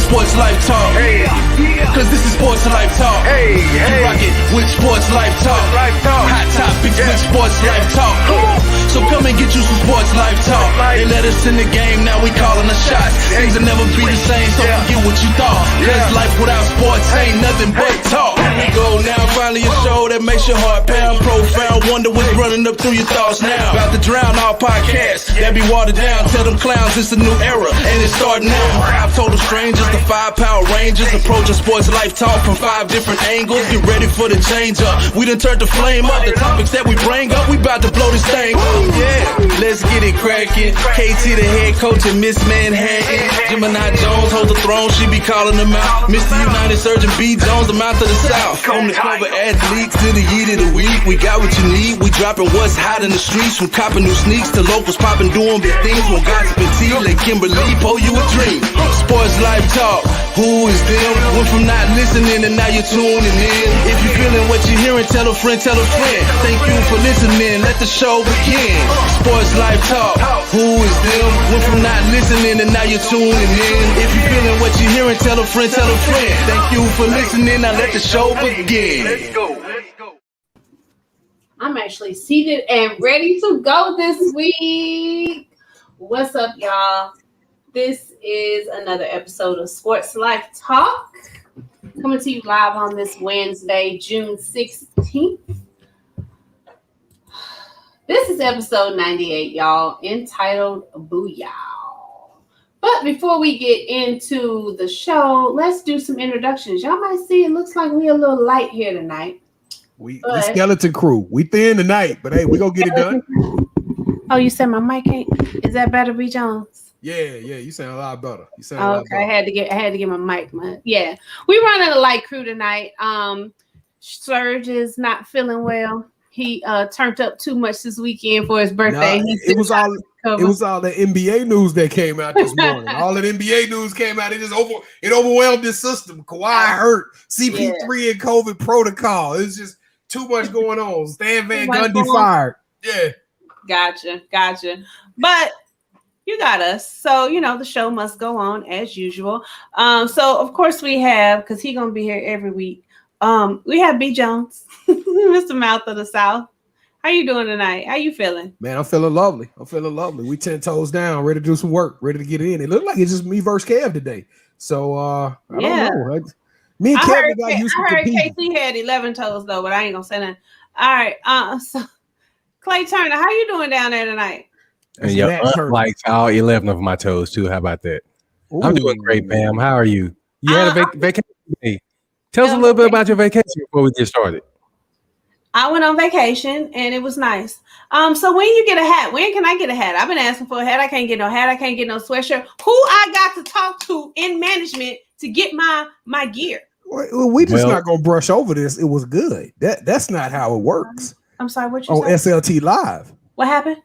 Sports Life Talk. Cause this is Sports Life Talk. You rock it with Sports Life Talk. Hot topics with Sports Life Talk. So come and get you some Sports Life Talk. They let us in the game, now we calling the shots. Things will never be the same, so forget what you thought. Cause life without sports ain't nothing but talk. Here we go now, finally a show that makes your heart pound. Profound, wonder what's running up through your thoughts now. About to drown all podcasts that be watered down. Tell them clowns it's a new era, and it's starting now. 5 total strangers, the 5 Power Rangers, approaching Sports Life Talk from 5 different angles. Get ready for the change up. We done turned the flame up. The topics that we bring up, we about to blow this thing up. Yeah, let's get it cracking. KT the head coach and Miss Manhattan. Gemini Jones holds the throne, she be calling them out. Mr. Younited Surge and B Jones, the mouth of the South. From the cover athletes to the yeet of the week, we got what you need. We dropping what's hot in the streets, from copping new sneaks to locals popping, doing big things. When gossip and tea, let Kimberly pour you a dream. Sports Life Talk, who is them? Went from not listening and now you're tuning in. If you're feeling what you're hearing, tell a friend, tell a friend. Thank you for listening, let the show begin. Sports Life Talk, who is them? Went from not listening and now you're tuning in. If you're feeling what you're hearing, tell a friend, tell a friend. Thank you for listening, now let the show begin. Let's go. I'm actually seated and ready to go this week. What's up, y'all? This is another episode of Sports Life Talk, coming to you live on this Wednesday, June 16th. This is episode 98, y'all, entitled Boo-Yah. But before we get into the show, let's do some introductions. Y'all might see it looks like we're a little light here tonight. The skeleton crew. We thin tonight, but hey, we gonna get it done. Oh, you said my mic ain't? Is that better, B Jones? Yeah, you sound a lot better. You sound a lot better. I had to get my mic. Yeah, we running a light crew tonight. Surge is not feeling well. He turned up too much this weekend for his birthday. It was all the NBA news that came out this morning. All the NBA news came out. It overwhelmed this system. Kawhi hurt. CP3 and COVID protocol. It's just too much going on. Stan Van Gundy fired. Yeah. Gotcha. But you got us. So, the show must go on as usual. So, of course, we have, because he's going to be here every week, we have B. Jones, Mr. Mouth of the South. How you doing tonight? How you feeling? Man, I'm feeling lovely. We 10 toes down, ready to do some work, ready to get in. It looked like it's just me versus Kev today. So, I don't know. Me and Kev got used to competing. I heard KC had 11 toes, though, but I ain't going to say nothing. All right. So Clay Turner, how you doing down there tonight? And your aunt likes all 11 of my toes, too. How about that? Ooh. I'm doing great, Pam. How are you? You had a vacation today. Tell us a little bit about your vacation before we get started. I went on vacation, and it was nice. So when you get a hat, when can I get a hat? I've been asking for a hat. I can't get no hat. I can't get no sweatshirt. Who I got to talk to in management to get my gear? Well, we just not gonna brush over this. It was good. That's not how it works. I'm sorry. What you on SLT Live? What happened?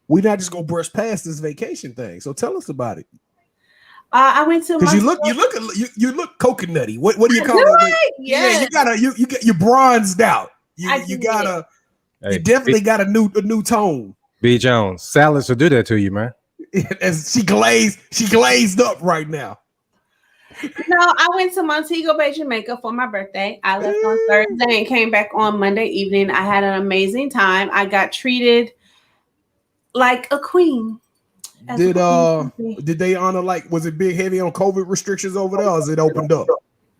We're not just gonna brush past this vacation thing. So tell us about it. I went to because you look coconutty. What do you call it? Yeah, you bronzed out. You definitely got a new tone. B Jones, salads will do that to you, man. As she glazed up right now. No, I went to Montego Bay, Jamaica for my birthday. I left on Thursday and came back on Monday evening. I had an amazing time. I got treated like a queen. Did they honor, was it big heavy on COVID restrictions over there, or is it opened up?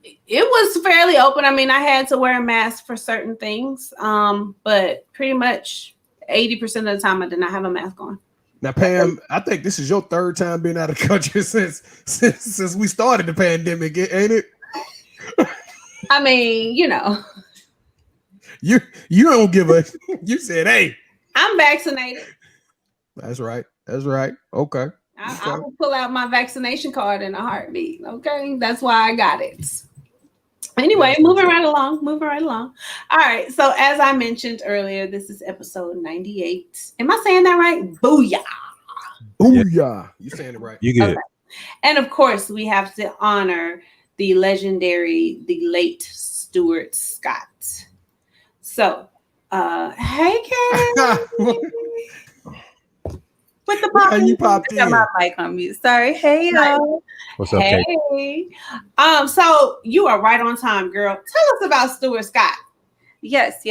It was fairly open. I mean, I had to wear a mask for certain things, but pretty much 80% of the time I did not have a mask on. Now, Pam, I think this is your third time being out of the country since we started the pandemic, ain't it? I mean, you don't give a. You said, "Hey, I'm vaccinated." That's right. Okay. I will pull out my vaccination card in a heartbeat. Okay, that's why I got it. Anyway, moving right along. All right. So as I mentioned earlier, this is episode 98. Am I saying that right? Boo-Yah. Boo-Yah. You saying it right. You good. Okay. And of course, we have to honor the legendary, the late Stuart Scott. So, hey, Ken. With the pop How you popped I got in? my mic on mute. Sorry. Hey, y'all. What's up, Kate? Hey. So you are right on time, girl. Tell us about Stuart Scott. Yes.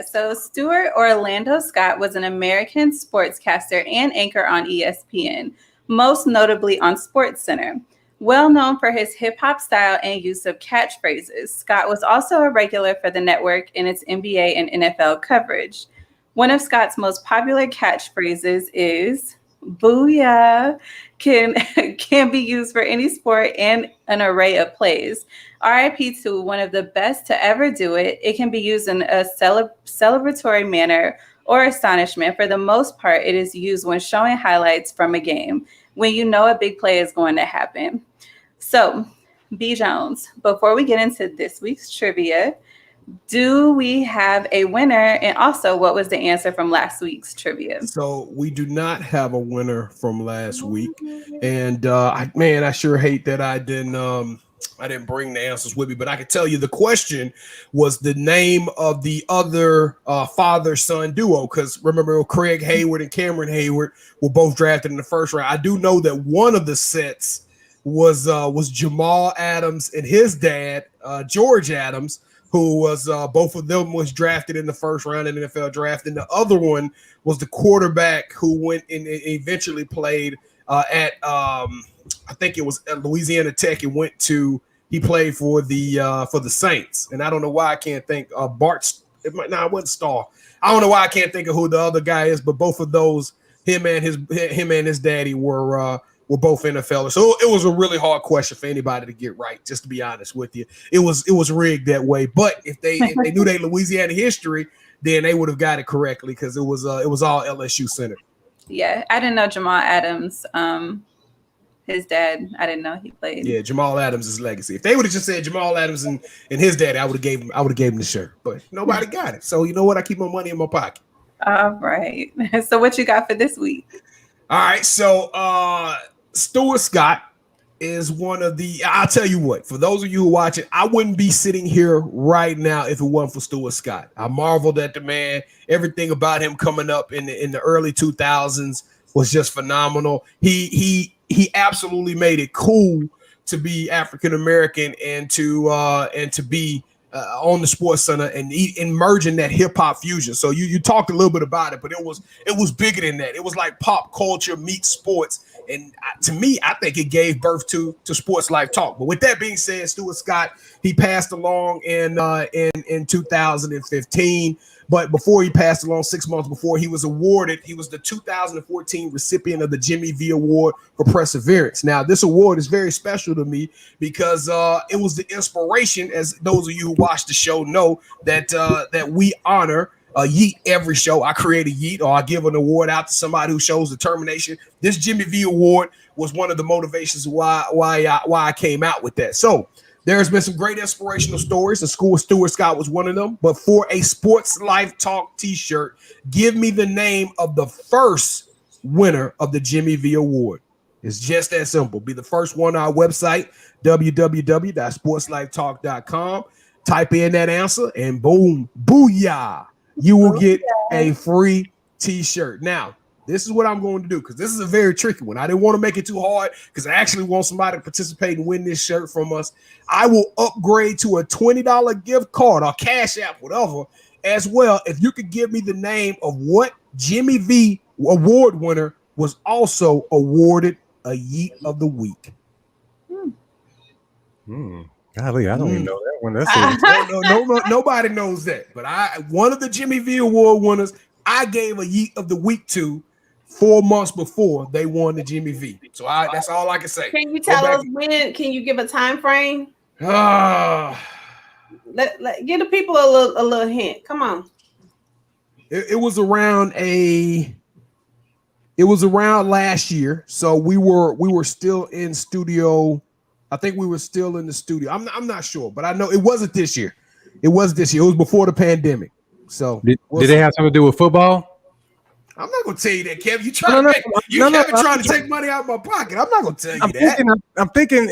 So Stuart Orlando Scott was an American sportscaster and anchor on ESPN, most notably on SportsCenter. Well known for his hip-hop style and use of catchphrases, Scott was also a regular for the network in its NBA and NFL coverage. One of Scott's most popular catchphrases is "Boo-Yah," can be used for any sport and an array of plays. RIP to one of the best to ever do it. It can be used in a celebratory manner or astonishment. For the most part, it is used when showing highlights from a game, when you know a big play is going to happen. So, B. Jones, before we get into this week's trivia, do we have a winner? And also, what was the answer from last week's trivia? So we do not have a winner from last week, and I sure hate that I didn't bring the answers with me. But I can tell you the question was the name of the other father-son duo, because remember Craig Hayward and Cameron Hayward were both drafted in the first round. I do know that one of the sets was Jamal Adams and his dad, George Adams, who was both of them was drafted in the first round in the NFL draft, and the other one was the quarterback who went and eventually played at I think it was at Louisiana Tech and he played for the Saints, and I don't know why I can't think Bart. It wasn't Starr. I don't know why I can't think of who the other guy is, but both of those, him and his daddy were both NFLers. So it was a really hard question for anybody to get right, just to be honest with you. It was rigged that way. But if they knew their Louisiana history, then they would have got it correctly, because it was all LSU centered. Yeah, I didn't know Jamal Adams, his dad, I didn't know he played. Yeah, Jamal Adams' legacy. If they would have just said Jamal Adams and his daddy, I would have gave him the shirt. But nobody got it. So you know what? I keep my money in my pocket. All right. So what you got for this week? All right. So Stuart Scott is one of the, I'll tell you what, for those of you who watch it, I wouldn't be sitting here right now if it wasn't for Stuart Scott. I marveled at the man. Everything about him coming up in the early 2000s was just phenomenal. He absolutely made it cool to be African American and to be on the Sports Center and merging that hip hop fusion. So you talked a little bit about it, but it was bigger than that. It was like pop culture meets sports. And to me, I think it gave birth to Sports Life Talk. But with that being said, Stuart Scott, he passed along in 2015. But before he passed along, 6 months before, he was the 2014 recipient of the Jimmy V Award for Perseverance. Now, this award is very special to me because it was the inspiration, as those of you who watch the show know, that we honor Yeet every show. I create a Yeet, or I give an award out to somebody who shows determination. This Jimmy V Award was one of the motivations why I came out with that. So there's been some great inspirational stories. The school of Stuart Scott was one of them. But for a Sports Life Talk t-shirt, give me the name of the first winner of the Jimmy V Award. It's just that simple. Be the first one on our website, www.sportslifetalk.com. Type in that answer and boom, booyah. You will get a free t-shirt. Now, this is what I'm going to do, because this is a very tricky one. I didn't want to make it too hard because I actually want somebody to participate and win this shirt from us. I will upgrade to a $20 gift card or Cash App, whatever, as well. If you could give me the name of what Jimmy V Award winner was also awarded a Yeet of the Week. Golly, I don't even know that one. That's no, nobody knows that. But one of the Jimmy V Award winners, I gave a Yeet of the Week to 4 months before they won the Jimmy V. So that's all I can say. Can you tell us when? Can you give a time frame? Give the people a little hint. Come on. It was around last year. So we were still in studio. I think we were still in the studio. I'm not sure, but I know it wasn't this year. It was this year. It was before the pandemic. So did they have something to do with football? I'm not gonna tell you that, Kev. You trying to take money out of my pocket. I'm not gonna tell you that. I'm thinking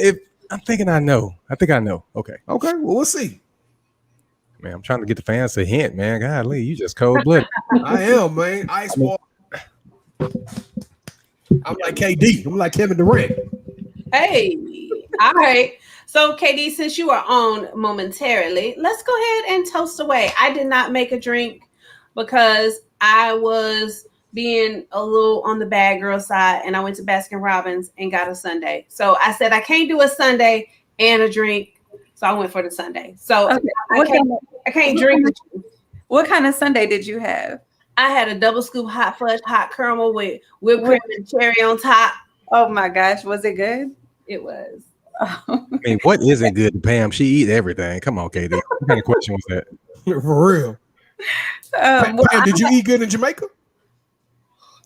I know. I think I know. Okay. Well, we'll see. Man, I'm trying to get the fans a hint, man. Golly, you just cold-blooded. I am, man. Ice ball. I'm like KD. I'm like Kevin Durant. Hey, all right. So, KD, since you are on momentarily, let's go ahead and toast away. I did not make a drink because I was being a little on the bad girl side, and I went to Baskin Robbins and got a sundae. So I said I can't do a sundae and a drink, so I went for the sundae. So okay. I can't drink. What kind of sundae did you have? I had a double scoop hot fudge, hot caramel with whipped cream and cherry on top. Oh my gosh, was it good? It was. I mean, what isn't good, Pam? She eat everything. Come on, KD. What kind of question was that? For real. Pam, did you eat good in Jamaica?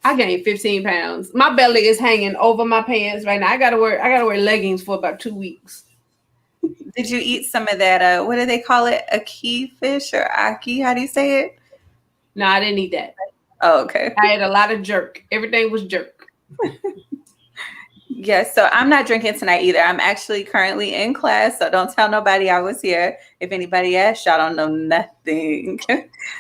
I gained 15 pounds. My belly is hanging over my pants right now. I gotta wear leggings for about 2 weeks. Did you eat some of that? What do they call it? Aki fish or aki? How do you say it? No, I didn't eat that. Oh, okay. I had a lot of jerk. Everything was jerk. Yes, so I'm not drinking tonight either. I'm actually currently in class, so don't tell nobody I was here. If anybody asks, y'all don't know nothing.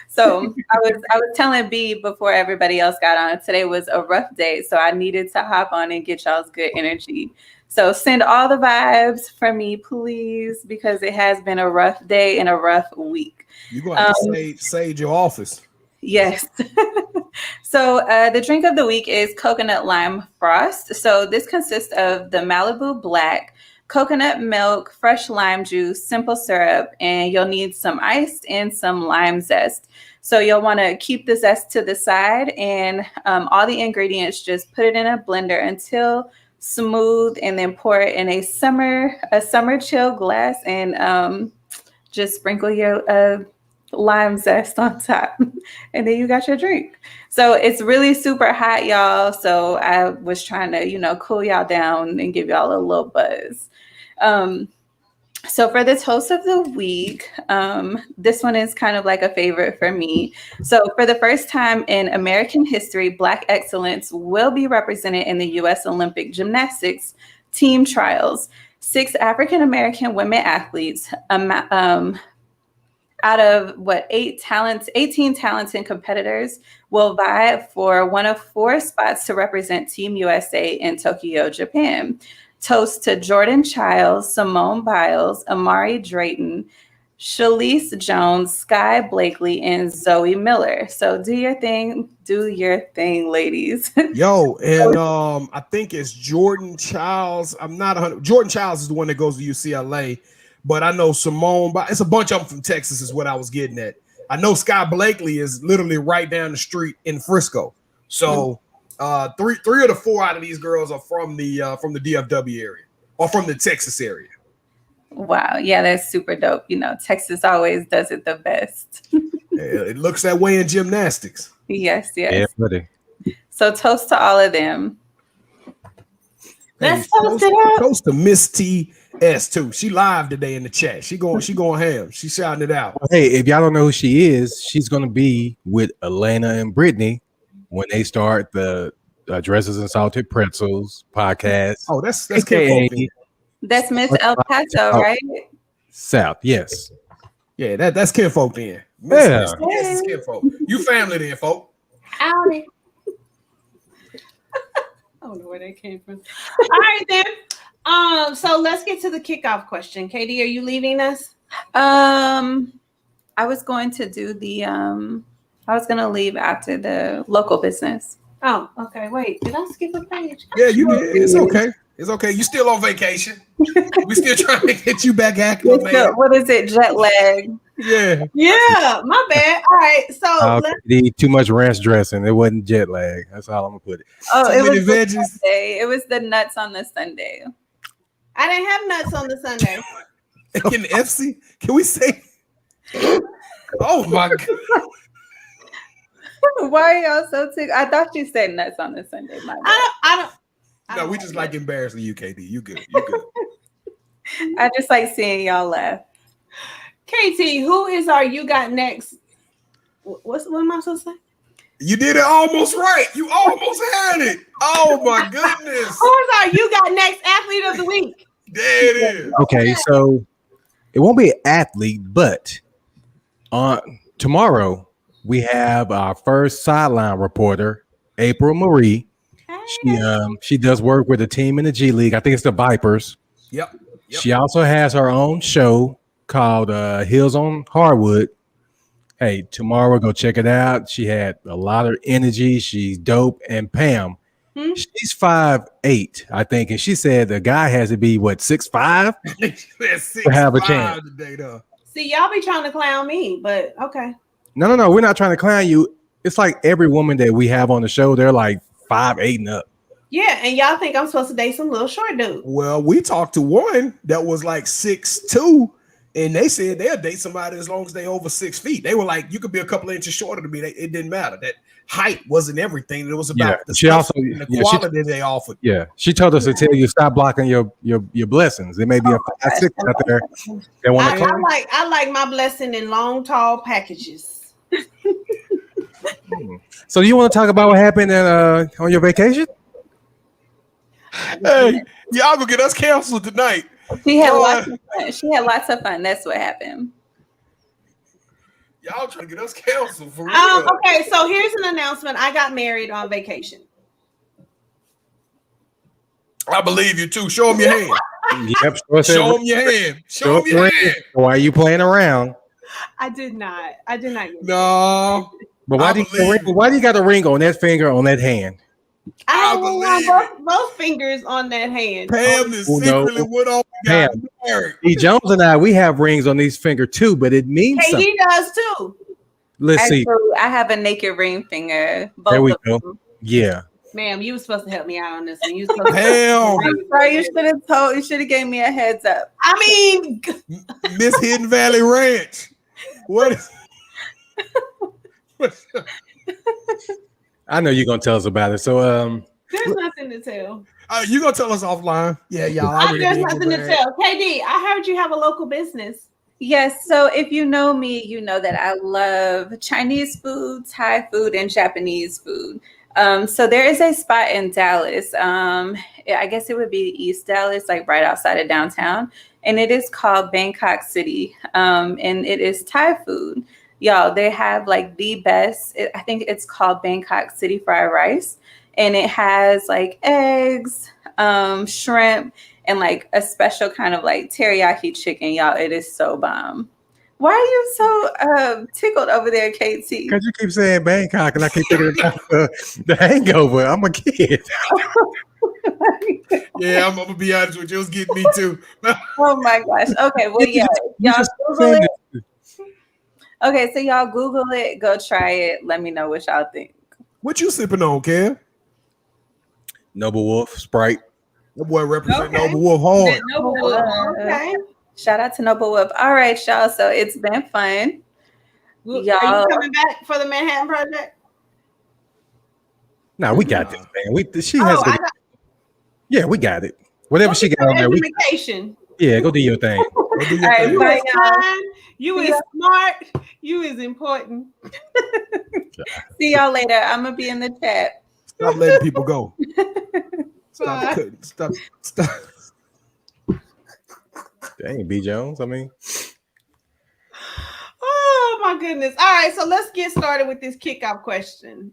So I was telling B before everybody else got on, today was a rough day, so I needed to hop on and get y'all's good energy. So send all the vibes from me, please, because it has been a rough day and a rough week. You're going to have to sage your office. Yes. So the drink of the week is coconut lime frost. So this consists of the Malibu Black, coconut milk, fresh lime juice, simple syrup, and you'll need some ice and some lime zest. So you'll want to keep the zest to the side, and all the ingredients, just put it in a blender until smooth, and then pour it in a summer chill glass, and just sprinkle your lime zest on top, and then you got your drink. So it's really super hot, y'all. So I was trying to, cool y'all down and give y'all a little buzz. So for the toast of the week, this one is kind of like a favorite for me. So for the first time in American history, Black excellence will be represented in the U.S. Olympic gymnastics team trials. 6 African-American women athletes, out of 18 talented competitors will vie for one of 4 spots to represent Team USA in Tokyo, Japan. Toast to Jordan Childs, Simone Biles, Amari Drayton, Shalise Jones, Sky Blakely, and Zoe Miller. So do your thing, ladies. Yo, and I think it's Jordan Childs. I'm not 100. Jordan Childs is the one that goes to UCLA. But I know Simone, it's a bunch of them from Texas is what I was getting at. I know Sky Blakely is literally right down the street in Frisco. So 3 of the 4 out of these girls are from the DFW area or from the Texas area. Wow. Yeah, that's super dope. Texas always does it the best. It looks that way in gymnastics. Yes. Yeah, buddy. So toast to all of them. Let's toast it up. Toast to Miss T.S. too. She live today in the chat. She going ham. She shouting it out. Hey, if y'all don't know who she is, she's gonna be with Elena and Brittany when they start the Dresses and Salted Pretzels podcast. Oh, that's Kinfolk. That's Miss El Paso, right? South, yes. Yeah, that's Kinfolk then. Yeah. Miss Kinfolk. You family then, folk. Howdy. I don't know where that came from. All right, then. So let's get to the kickoff question. Katie, are you leading us? I was going to do I was going to leave after the local business. Oh, okay. Wait, did I skip a page? Yeah, you did. It's okay. It's okay. You still on vacation. We still trying to get you back active, man. What is it? Jet lag. Yeah. Yeah, my bad. All right. So too much ranch dressing. It wasn't jet lag. That's all I'm gonna put it. Oh, Too it many was veggies. Sunday. It was the nuts on the Sunday. I didn't have nuts on the Sunday. Can FC? Can we say? Oh my God. Why are y'all so sick? I thought you said nuts on the Sunday. My bad. I No, don't we just like embarrassing you, KD. You good. You good. I just like seeing y'all laugh. KT, who is our you got next? What am I supposed to say? You did it almost right. You almost had it. Oh my goodness. Who is our you got next athlete of the week? There it is. Okay, so it won't be an athlete, but tomorrow we have our first sideline reporter, April Marie. She does work with a team in the G League. I think it's the Vipers. Yep. She also has her own show called Hills on Hardwood. Hey, tomorrow go check it out. She had a lot of energy. She's dope. And Pam, she's 5'8", I think, and she said the guy has to be 6'5" to have a chance. Today, though. See, y'all be trying to clown me, but okay. No, we're not trying to clown you. It's like every woman that we have on the show, they're like 5'8" and up. Yeah, and y'all think I'm supposed to date some little short dude. Well, we talked to one that was like 6'2", and they said they'll date somebody as long as they over 6 feet. They were like, you could be a couple of inches shorter than me. It didn't matter. That height wasn't everything. It was about the quality they offered. Yeah, she told us to tell you stop blocking your blessings. There may be a 5'6" out there that want to come. I like my blessing in long, tall packages. So you want to talk about what happened on your vacation? Hey, y'all gonna get us canceled tonight. She had lots of fun. She had lots of fun. That's what happened. Y'all trying to get us canceled for real. Okay, so here's an announcement. I got married on vacation. I believe you too. Show them your hand. Yep. Show them your hand. Show them your hand. Why are you playing around? I did not. No. But why do you got a ring on that finger on that hand? I have both fingers on that hand. Pam is secretly what all we got married. E. Jones and I, we have rings on these fingers too, but it means something. He does too. Let's see. I have a naked ring finger. There we go. Yeah. Ma'am, you were supposed to help me out on this one. You were supposed Pam. I'm sorry, you should have told. You should have gave me a heads up. I mean, Miss Hidden Valley Ranch. What is I know you're gonna tell us about it. So there's nothing to tell. You gonna tell us offline? Yeah, y'all. There's nothing to tell. KD, I heard you have a local business. Yes. So if you know me, you know that I love Chinese food, Thai food, and Japanese food. So there is a spot in Dallas. I guess it would be East Dallas, like right outside of downtown, and it is called Bangkok City. And it is Thai food. Y'all, they have like the best, I think it's called Bangkok City fried rice. And it has like eggs, shrimp, and like a special kind of like teriyaki chicken. Y'all, it is so bomb. Why are you so tickled over there, KT? Because you keep saying Bangkok and I keep thinking about the hangover. I'm a kid. Yeah, I'm gonna be honest with you. It was getting me too. Oh my gosh. Okay, well, yeah. Y'all Google it. Okay, so y'all Google it, go try it. Let me know what y'all think. What you sipping on, Kev? Noble Wolf, Sprite. That boy represent Noble Wolf hard. Noble Wolf. Okay. Shout out to Noble Wolf. All right, y'all. So it's been fun. Y'all, are you coming back for the Manhattan Project? No, we got this, man. Yeah, we got it. Whatever she got on there. Yeah, go do your thing. You is fine. You is smart. You is important. See y'all later. I'm gonna be in the chat. Stop letting people go. Stop. Dang, B. Jones. I mean. Oh my goodness. All right, so let's get started with this kickoff question.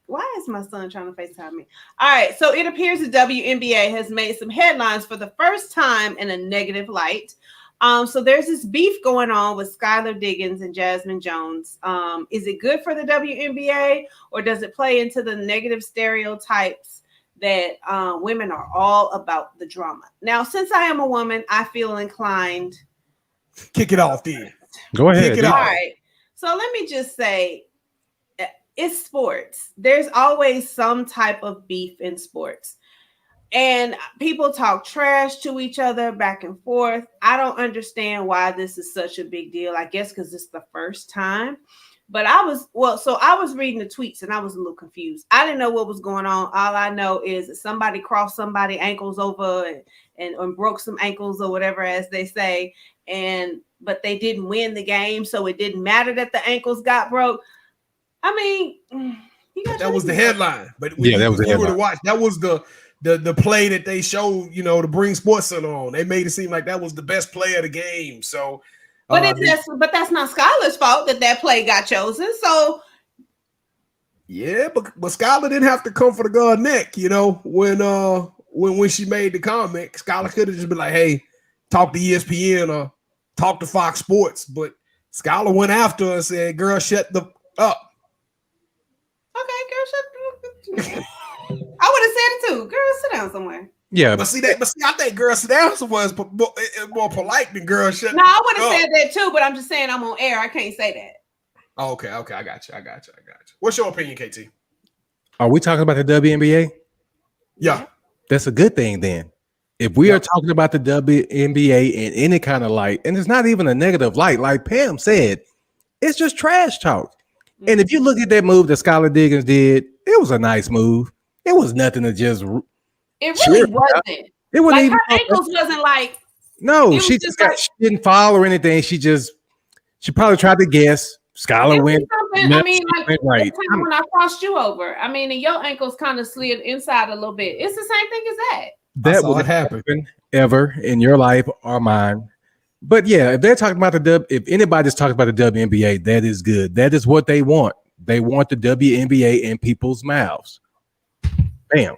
Why is my son trying to FaceTime me? All right, so it appears the WNBA has made some headlines for the first time in a negative light. So there's this beef going on with Skylar Diggins and Jasmine Jones. Is it good for the WNBA, or does it play into the negative stereotypes that women are all about the drama? Now, since I am a woman, I feel inclined. Kick it off, then. Go ahead. All right. So let me just say, it's sports. There's always some type of beef in sports. And people talk trash to each other back and forth. I don't understand why this is such a big deal. I guess because it's the first time. But I was reading the tweets and I was a little confused. I didn't know what was going on. All I know is that somebody crossed somebody's ankles over and broke some ankles or whatever, as they say. But they didn't win the game, so it didn't matter that the ankles got broke. I mean, that was the headline. But that was the headline. That was the play that they showed, to bring SportsCenter on. They made it seem like that was the best play of the game. So, but that's not Skylar's fault that play got chosen. So Yeah, but Skylar didn't have to come for the girl neck, you know, when she made the comment. Skylar could have just been like, hey, talk to ESPN or talk to Fox Sports. But Skylar went after her and said, girl, shut the up. Okay, girl, shut the I would have said it too. Girl, sit down somewhere. Yeah. But see, I think girl sit down was more polite than girl shut No, I would have said that too, but I'm just saying I'm on air. I can't say that. Oh, okay, I got you. What's your opinion, KT? Are we talking about the WNBA? Yeah. That's a good thing then. If we are talking about the WNBA in any kind of light, and it's not even a negative light, like Pam said, it's just trash talk. Mm-hmm. And if you look at that move that Skylar Diggins did, it was a nice move. It was nothing to just. It really wasn't. It wasn't like even her ankles wasn't like. No, she just got. She didn't fall or anything. She probably tried to guess. Skylar went. I mean, like right. When I crossed you over, I mean, and your ankles kind of slid inside a little bit. It's the same thing as that. That would happen ever in your life or mine. But yeah, if they're talking about if anybody's talking about the WNBA, that is good. That is what they want. They want the WNBA in people's mouths. Bam.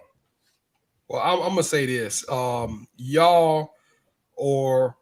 Well, I'm gonna say this. Y'all are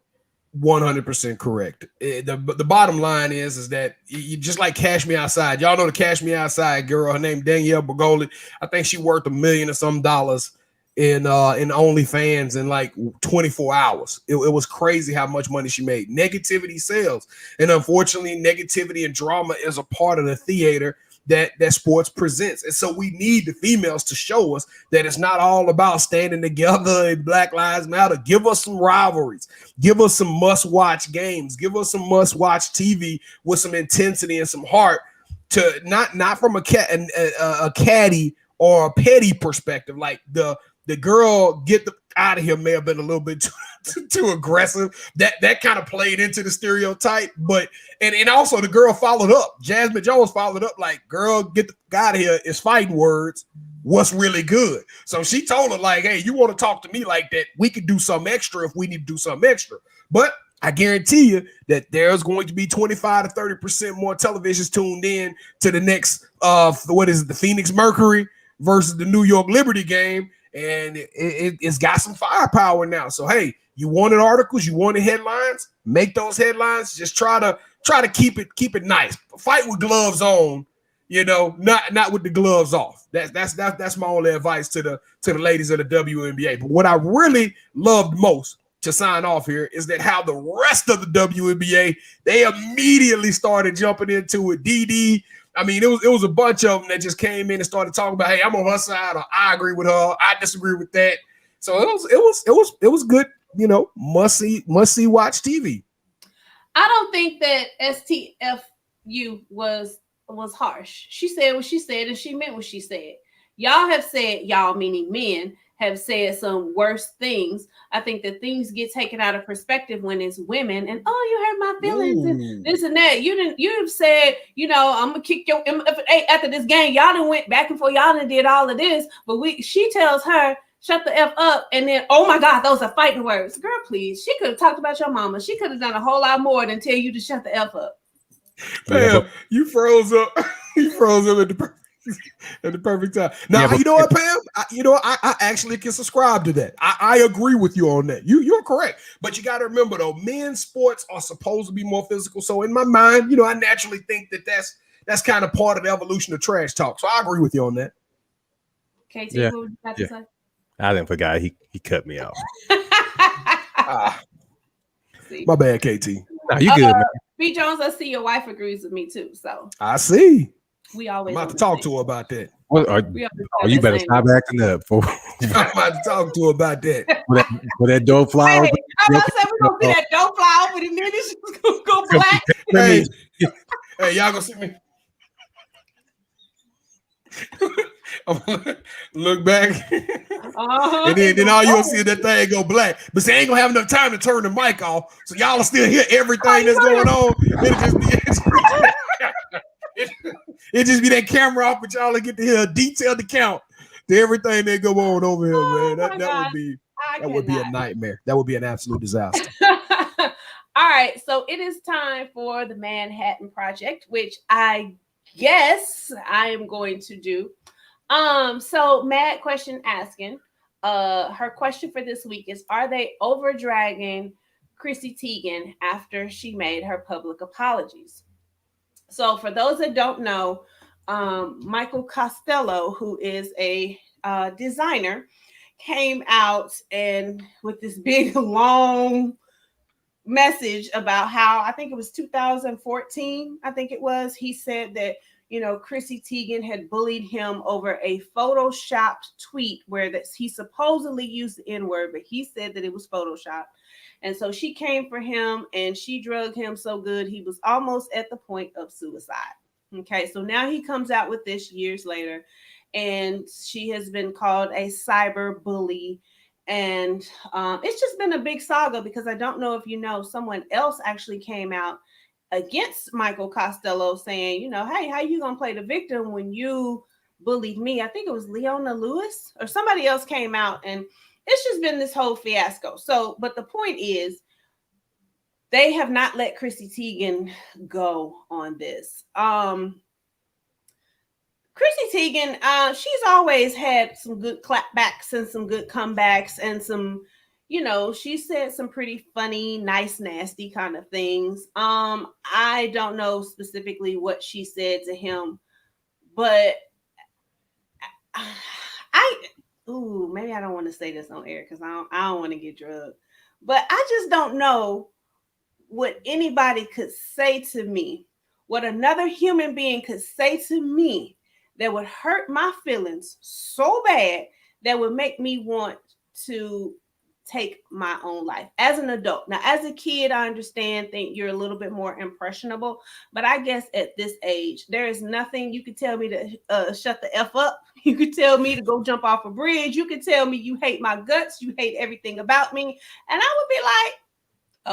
100% correct. The bottom line is that you just like Cash Me Outside. Y'all know the Cash Me Outside girl. Her name Danielle Bergoli. I think she worth $1 million or some dollars in OnlyFans in like 24 hours. It was crazy how much money she made. Negativity sells, and unfortunately, negativity and drama is a part of the theater that sports presents. And so we need the females to show us that it's not all about standing together and Black Lives Matter. Give us some rivalries. Give us some must-watch games. Give us some must-watch TV with some intensity and some heart, to not from a catty or a petty perspective. Like the girl get out of here may have been a little bit too aggressive. That kind of played into the stereotype, but and also the girl followed up. Jasmine Jones followed up like, "Girl, get the out of here." Is fighting words. What's really good? So she told her like, "Hey, you want to talk to me like that? We could do something extra if we need to do something extra." But I guarantee you that there's going to be 25 to 30% more televisions tuned in to the next the Phoenix Mercury versus the New York Liberty game. And it's got some firepower now. So hey, you wanted articles, you wanted headlines, make those headlines. Just try to keep it nice. Fight with gloves on, you know, not with the gloves off. That's my only advice to the ladies of the WNBA. But what I really loved most to sign off here is that how the rest of the WNBA, they immediately started jumping into it. DD. I mean, it was a bunch of them that just came in and started talking about, hey, I'm on her side, or I agree with her, I disagree with that. So it was good, you know, must see watch TV. I don't think that STFU was harsh. She said what she said and she meant what she said. Y'all have said, y'all meaning men, have said some worse things. I think that things get taken out of perspective when it's women and, oh, you hurt my feelings and this and that. You've said, you know, I'm gonna kick your after this game. Y'all done went back and forth. Y'all done did all of this, but she tells her, shut the F up, and then, oh my God, those are fighting words. Girl, please. She could have talked about your mama. She could have done a whole lot more than tell you to shut the F up. Pam, you froze up. You froze up at the perfect time. Now, you know what, Pam? I actually can subscribe to that. I agree with you on that. You're correct. But you got to remember, though, men's sports are supposed to be more physical. So in my mind, you know, I naturally think that's kind of part of the evolution of trash talk. So I agree with you on that. KT, what would you have to say? I didn't forget. He cut me off. My bad, KT. No, you good, man. B. Jones, I see your wife agrees with me too. So I see. We always I'm about to talk to her about that. You better stop acting up. I'm about to talk to her about that. For that door fly over. I'm about to say we're gonna see that door fly over and then it's just gonna go black. Hey, y'all gonna see me? Look back, and then all you'll see is that thing go black. But they ain't gonna have enough time to turn the mic off, so y'all will still hear everything that's going on. It just be that camera off, but y'all will get to hear a detailed account to everything that go on over here, man. That would be a nightmare. That would be an absolute disaster. All right, so it is time for the Manhattan Project, which I Yes, I am going to do. So Mad Question asking, her question for this week is: are they over dragging Chrissy Teigen after she made her public apologies? So for those that don't know, Michael Costello, who is a designer, came out and with this big long message about how, I think it was 2014, I think it was, he said that, you know, Chrissy Teigen had bullied him over a photoshopped tweet where that he supposedly used the N-word, but he said that it was photoshopped. And so she came for him and she drugged him so good he was almost at the point of suicide. Okay, so now he comes out with this years later, and she has been called a cyber bully. And it's just been a big saga because I don't know if you know, someone else actually came out against Michael Costello saying, you know, hey, how you gonna play the victim when you bullied me? I think it was Leona Lewis or somebody else came out, and it's just been this whole fiasco. So, but the point is, they have not let Chrissy Teigen go on this. Chrissy Teigen, she's always had some good clapbacks and some good comebacks and some, you know, she said some pretty funny, nice, nasty kind of things. I don't know specifically what she said to him, but maybe I don't want to say this on air because I don't want to get drugged. But I just don't know what anybody could say to me, what another human being could say to me that would hurt my feelings so bad that would make me want to take my own life as an adult. Now, as a kid, I understand, think you're a little bit more impressionable, but I guess at this age, there is nothing you could tell me to shut the F up. You could tell me to go jump off a bridge. You could tell me you hate my guts. You hate everything about me. And I would be like,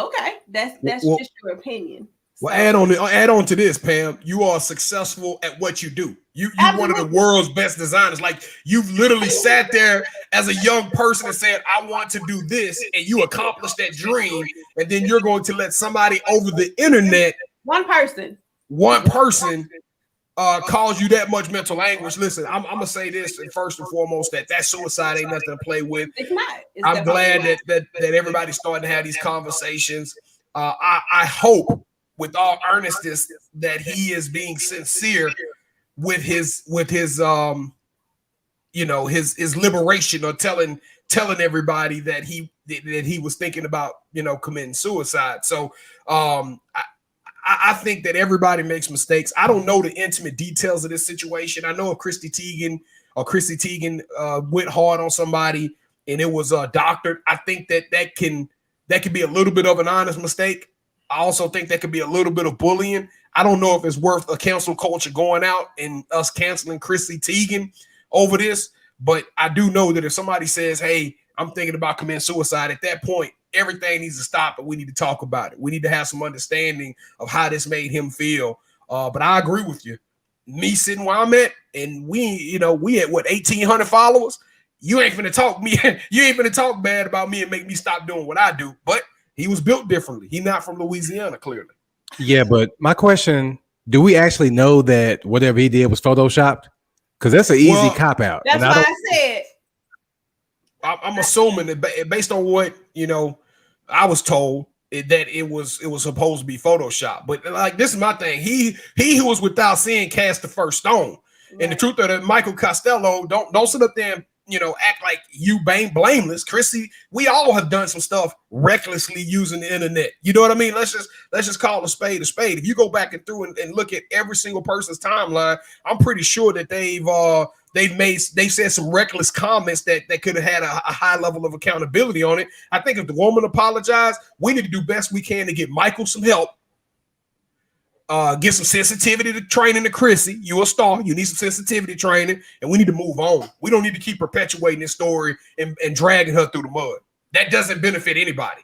okay, that's just your opinion. Well, So, add on to this, Pam. You are successful at what you do. You one of the world's best designers. Like, you've literally sat there as a young person and said, "I want to do this," and you accomplished that dream. And then you're going to let somebody over the internet, one person, cause you that much mental anguish. Listen, I'm gonna say this first and foremost, that suicide ain't nothing to play with. It's not. I'm glad that everybody's starting to have these conversations. I hope, with all earnestness, that he is being sincere with his his liberation, or telling everybody that he was thinking about, committing suicide. So I think that everybody makes mistakes. I don't know the intimate details of this situation. I know if Chrissy Teigen went hard on somebody and it was doctored, I think that can be a little bit of an honest mistake. I also think that could be a little bit of bullying. I don't know if it's worth a cancel culture going out and us canceling Chrissy Teigen over this, but I do know that if somebody says, hey, I'm thinking about committing suicide, at that point, everything needs to stop and we need to talk about it. We need to have some understanding of how this made him feel. But I agree with you. Me sitting where I'm at, and we at 1,800 followers. You ain't finna talk me. You ain't finna talk bad about me and make me stop doing what I do. But he was built differently. He's not from Louisiana, clearly. Yeah, but my question: do we actually know that whatever he did was photoshopped? Because that's an easy cop out. That's why I said. I'm assuming that based on what I was told, that it was supposed to be Photoshop. But like, this is my thing. He who was without sin cast the first stone. Right. And the truth of it, Michael Costello, don't sit up there and act like you blameless. Chrissy, we all have done some stuff recklessly using the internet. You know what I mean? Let's just call a spade a spade. If you go back and through and look at every single person's timeline, I'm pretty sure that they've said some reckless comments that could have had a high level of accountability on it. I think if the woman apologized, we need to do best we can to get Michael some help. Get some sensitivity to training to Chrissy. You're a star. You need some sensitivity training, and we need to move on. We don't need to keep perpetuating this story and dragging her through the mud. That doesn't benefit anybody.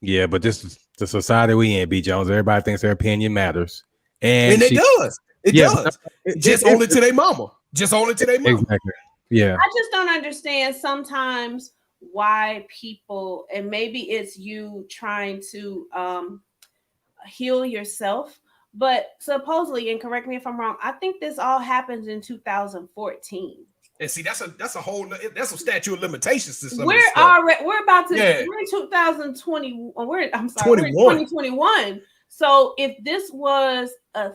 Yeah, but this is the society we in, B. Jones. Everybody thinks their opinion matters. And it does. It does. Just only to their mama. Just only to their mama. Exactly. Yeah. I just don't understand sometimes why people, and maybe it's you trying to heal yourself, But supposedly, and correct me if I'm wrong, I think this all happens in 2014. And see, that's a that's a statute of limitations to some We're of this stuff. we're about to we're in 2020. We're in 2021. So if this was a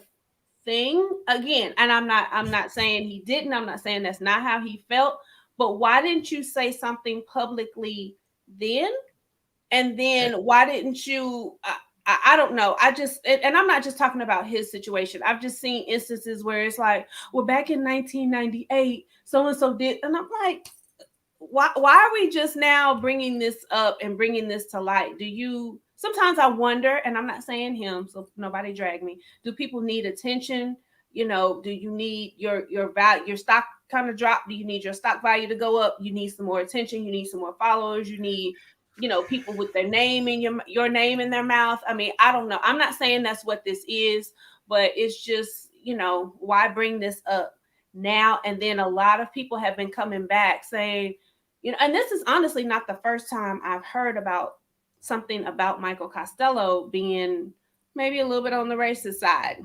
thing again, and I'm not saying he didn't, I'm not saying that's not how he felt, but why didn't you say something publicly then? And then why didn't you I don't know. And I'm not just talking about his situation. I've just seen instances where it's like, well, back in 1998, so and so did, and I'm like, why are we just now bringing this up and bringing this to light? Sometimes I wonder, and I'm not saying him, so nobody drag me. Do people need attention? You know, do you need your value, your stock kind of drop? Do you need your stock value to go up? You need some more attention. You need some more followers. You need, people with their name in your name in their mouth. I mean, I don't know. I'm not saying that's what this is, but it's just, why bring this up now? And then a lot of people have been coming back saying, and this is honestly not the first time I've heard about something about Michael Costello being maybe a little bit on the racist side.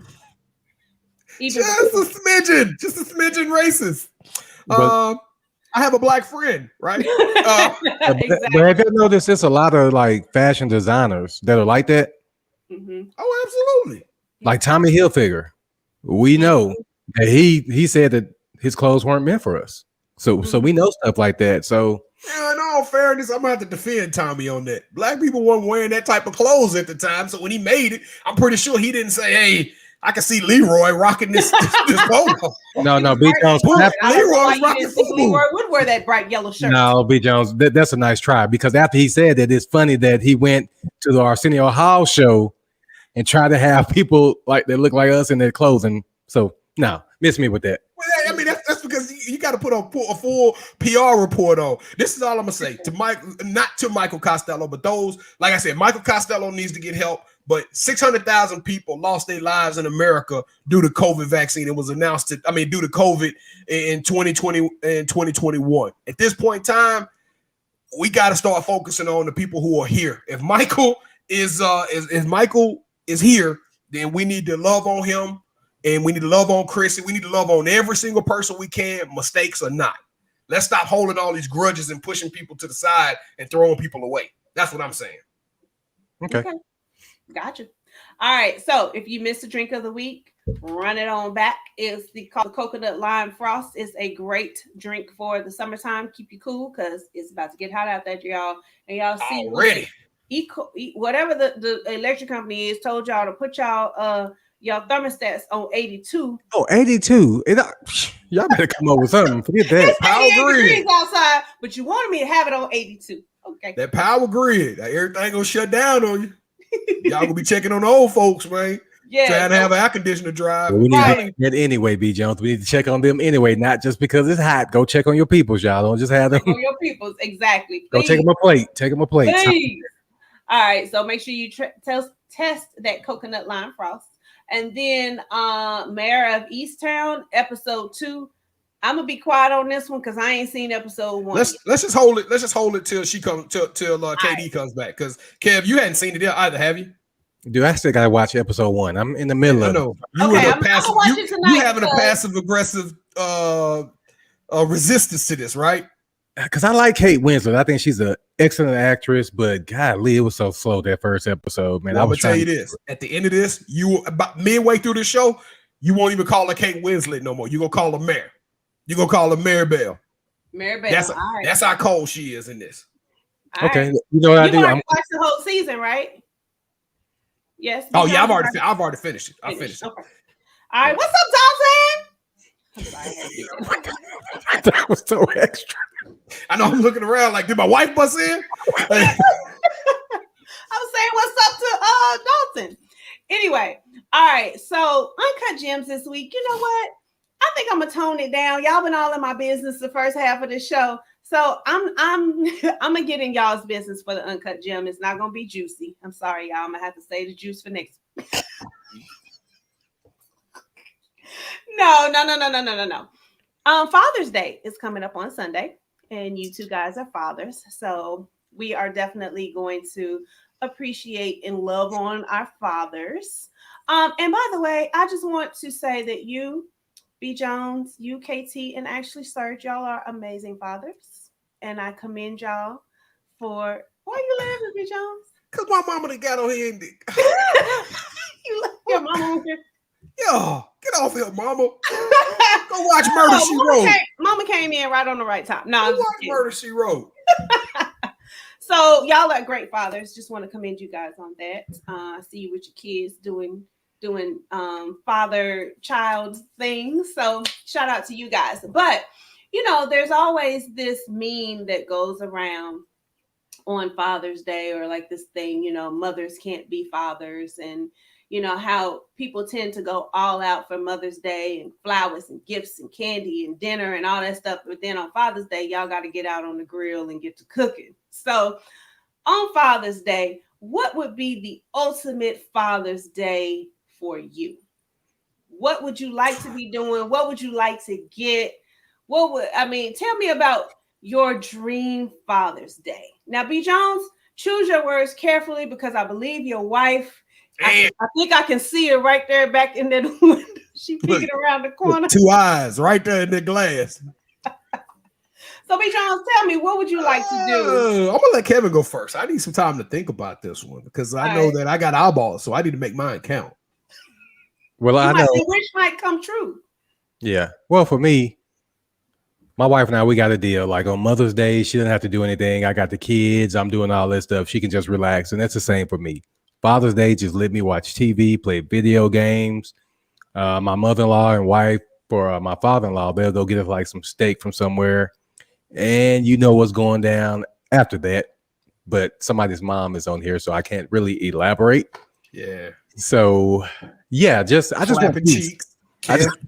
Just a smidgen racist. I have a black friend, right? Exactly. But have you noticed there's a lot of like fashion designers that are like that? Mm-hmm. Oh, absolutely. Like Tommy Hilfiger. We know that he said that his clothes weren't meant for us. So we know stuff like that. So in all fairness, I'm gonna have to defend Tommy on that. Black people weren't wearing that type of clothes at the time. So when he made it, I'm pretty sure he didn't say, "Hey, I can see Leroy rocking this photo." No, B. Jones. Leroy's rocking Leroy would wear that bright yellow shirt. No, B. Jones. That's a nice try, because after he said that, it's funny that he went to the Arsenio Hall show and tried to have people like that look like us in their clothes. And so, no, miss me with that. Well, I mean, that's because you got to put a full PR report on. This is all I'm gonna say to not to Michael Costello, but those, like I said, Michael Costello needs to get help. But 600,000 people lost their lives in America due to COVID vaccine. It was announced due to COVID in 2020 and 2021. At this point in time, we got to start focusing on the people who are here. If Michael is here, then we need to love on him. And we need to love on Chris. And we need to love on every single person we can, mistakes or not. Let's stop holding all these grudges and pushing people to the side and throwing people away. That's what I'm saying. Okay. Gotcha. All right. So if you missed a drink of the week, run it on back. It's the coconut lime frost. It's a great drink for the summertime. Keep you cool because it's about to get hot out there, y'all. And y'all see already. Whatever the electric company is told y'all to put y'all thermostats on 82. Oh, 82. Y'all better come up with something. Forget that. It's 88 degrees outside, but you wanted me to have it on 82. Okay. That power grid. Everything gonna shut down on you. Y'all gonna be checking on the old folks, man. Yeah. Trying to have an air conditioner drive. Well, we need to do that anyway, B. Jones. We need to check on them anyway, not just because it's hot. Go check on your peoples, y'all. Don't just have them. On your peoples, exactly. Please. Go take them a plate. Take them a plate. Please. All right. So make sure you test that coconut lime frost. And then Mayor of Easttown, episode 2. I'm gonna be quiet on this one because I ain't seen episode 1. Let's just hold it. Let's just hold it till she comes till KD comes back. Because Kev, you hadn't seen it either, have you? Dude, I still gotta watch episode 1. I'm in the middle of it. You having a passive aggressive resistance to this, right? Because I like Kate Winslet. I think she's an excellent actress, but golly, it was so slow that first episode, man. Well, I'm gonna tell you this: at the end of this, you about midway through the show, you won't even call her Kate Winslet no more. You gonna call her Mare. You gonna call her Maribel. Maribel. That's how cold she is in this. All okay, right. you know what I do? I'm watch the whole season, right? Yes. Oh yeah, I've already finished it. I finished it. Okay. All right. What's up, Dawson? I'm sorry. That was so extra. I know I'm looking around like, did my wife bust in? I was saying what's up to Dalton. Anyway, all right. So Uncut Gems this week. You know what? I think I'm gonna tone it down. Y'all been all in my business the first half of the show. So I'm gonna get in y'all's business for the Uncut Gem. It's not gonna be juicy. I'm sorry, y'all. I'm gonna have to save the juice for next. No. Father's Day is coming up on Sunday, and you two guys are fathers. So we are definitely going to appreciate and love on our fathers. And by the way, I just want to say that you, B. Jones, you, KT, and actually Surge, y'all are amazing fathers. And I commend y'all for, why you laughing, B. Jones? Because my mama done got on here and You left your mama on here. yeah, get off here, mama. Go watch Murder, She Wrote. Mama came in right on the right time. No, Go watch Murder, She Wrote. So y'all are great fathers. Just want to commend you guys on that. I see you with your kids doing father-child things. So shout out to you guys. But there's always this meme that goes around on Father's Day, or like this thing, mothers can't be fathers, and how people tend to go all out for Mother's Day and flowers and gifts and candy and dinner and all that stuff. But then on Father's Day, y'all got to get out on the grill and get to cooking. So on Father's Day, what would be the ultimate Father's Day for you? What would you like to be doing? What would you like to get? Tell me about your dream Father's Day. Now, B. Jones, choose your words carefully, because I believe your wife, I think I can see her right there back in that window. She peeking around the corner. 2 eyes right there in the glass. So, B. Jones, tell me, what would you like to do? I'm gonna let Kevin go first. I need some time to think about this one, because I know that I got eyeballs, so I need to make mine count. Well, I know which might come true. Yeah. Well, for me, my wife and I, we got a deal. Like on Mother's Day, she doesn't have to do anything. I got the kids. I'm doing all this stuff. She can just relax, and that's the same for me. Father's Day, just let me watch TV, play video games. My mother-in-law and wife, for my father-in-law, they'll go get us like some steak from somewhere. And you know what's going down after that. But somebody's mom is on here, so I can't really elaborate. Yeah. So, yeah, I just want cheeks. I just,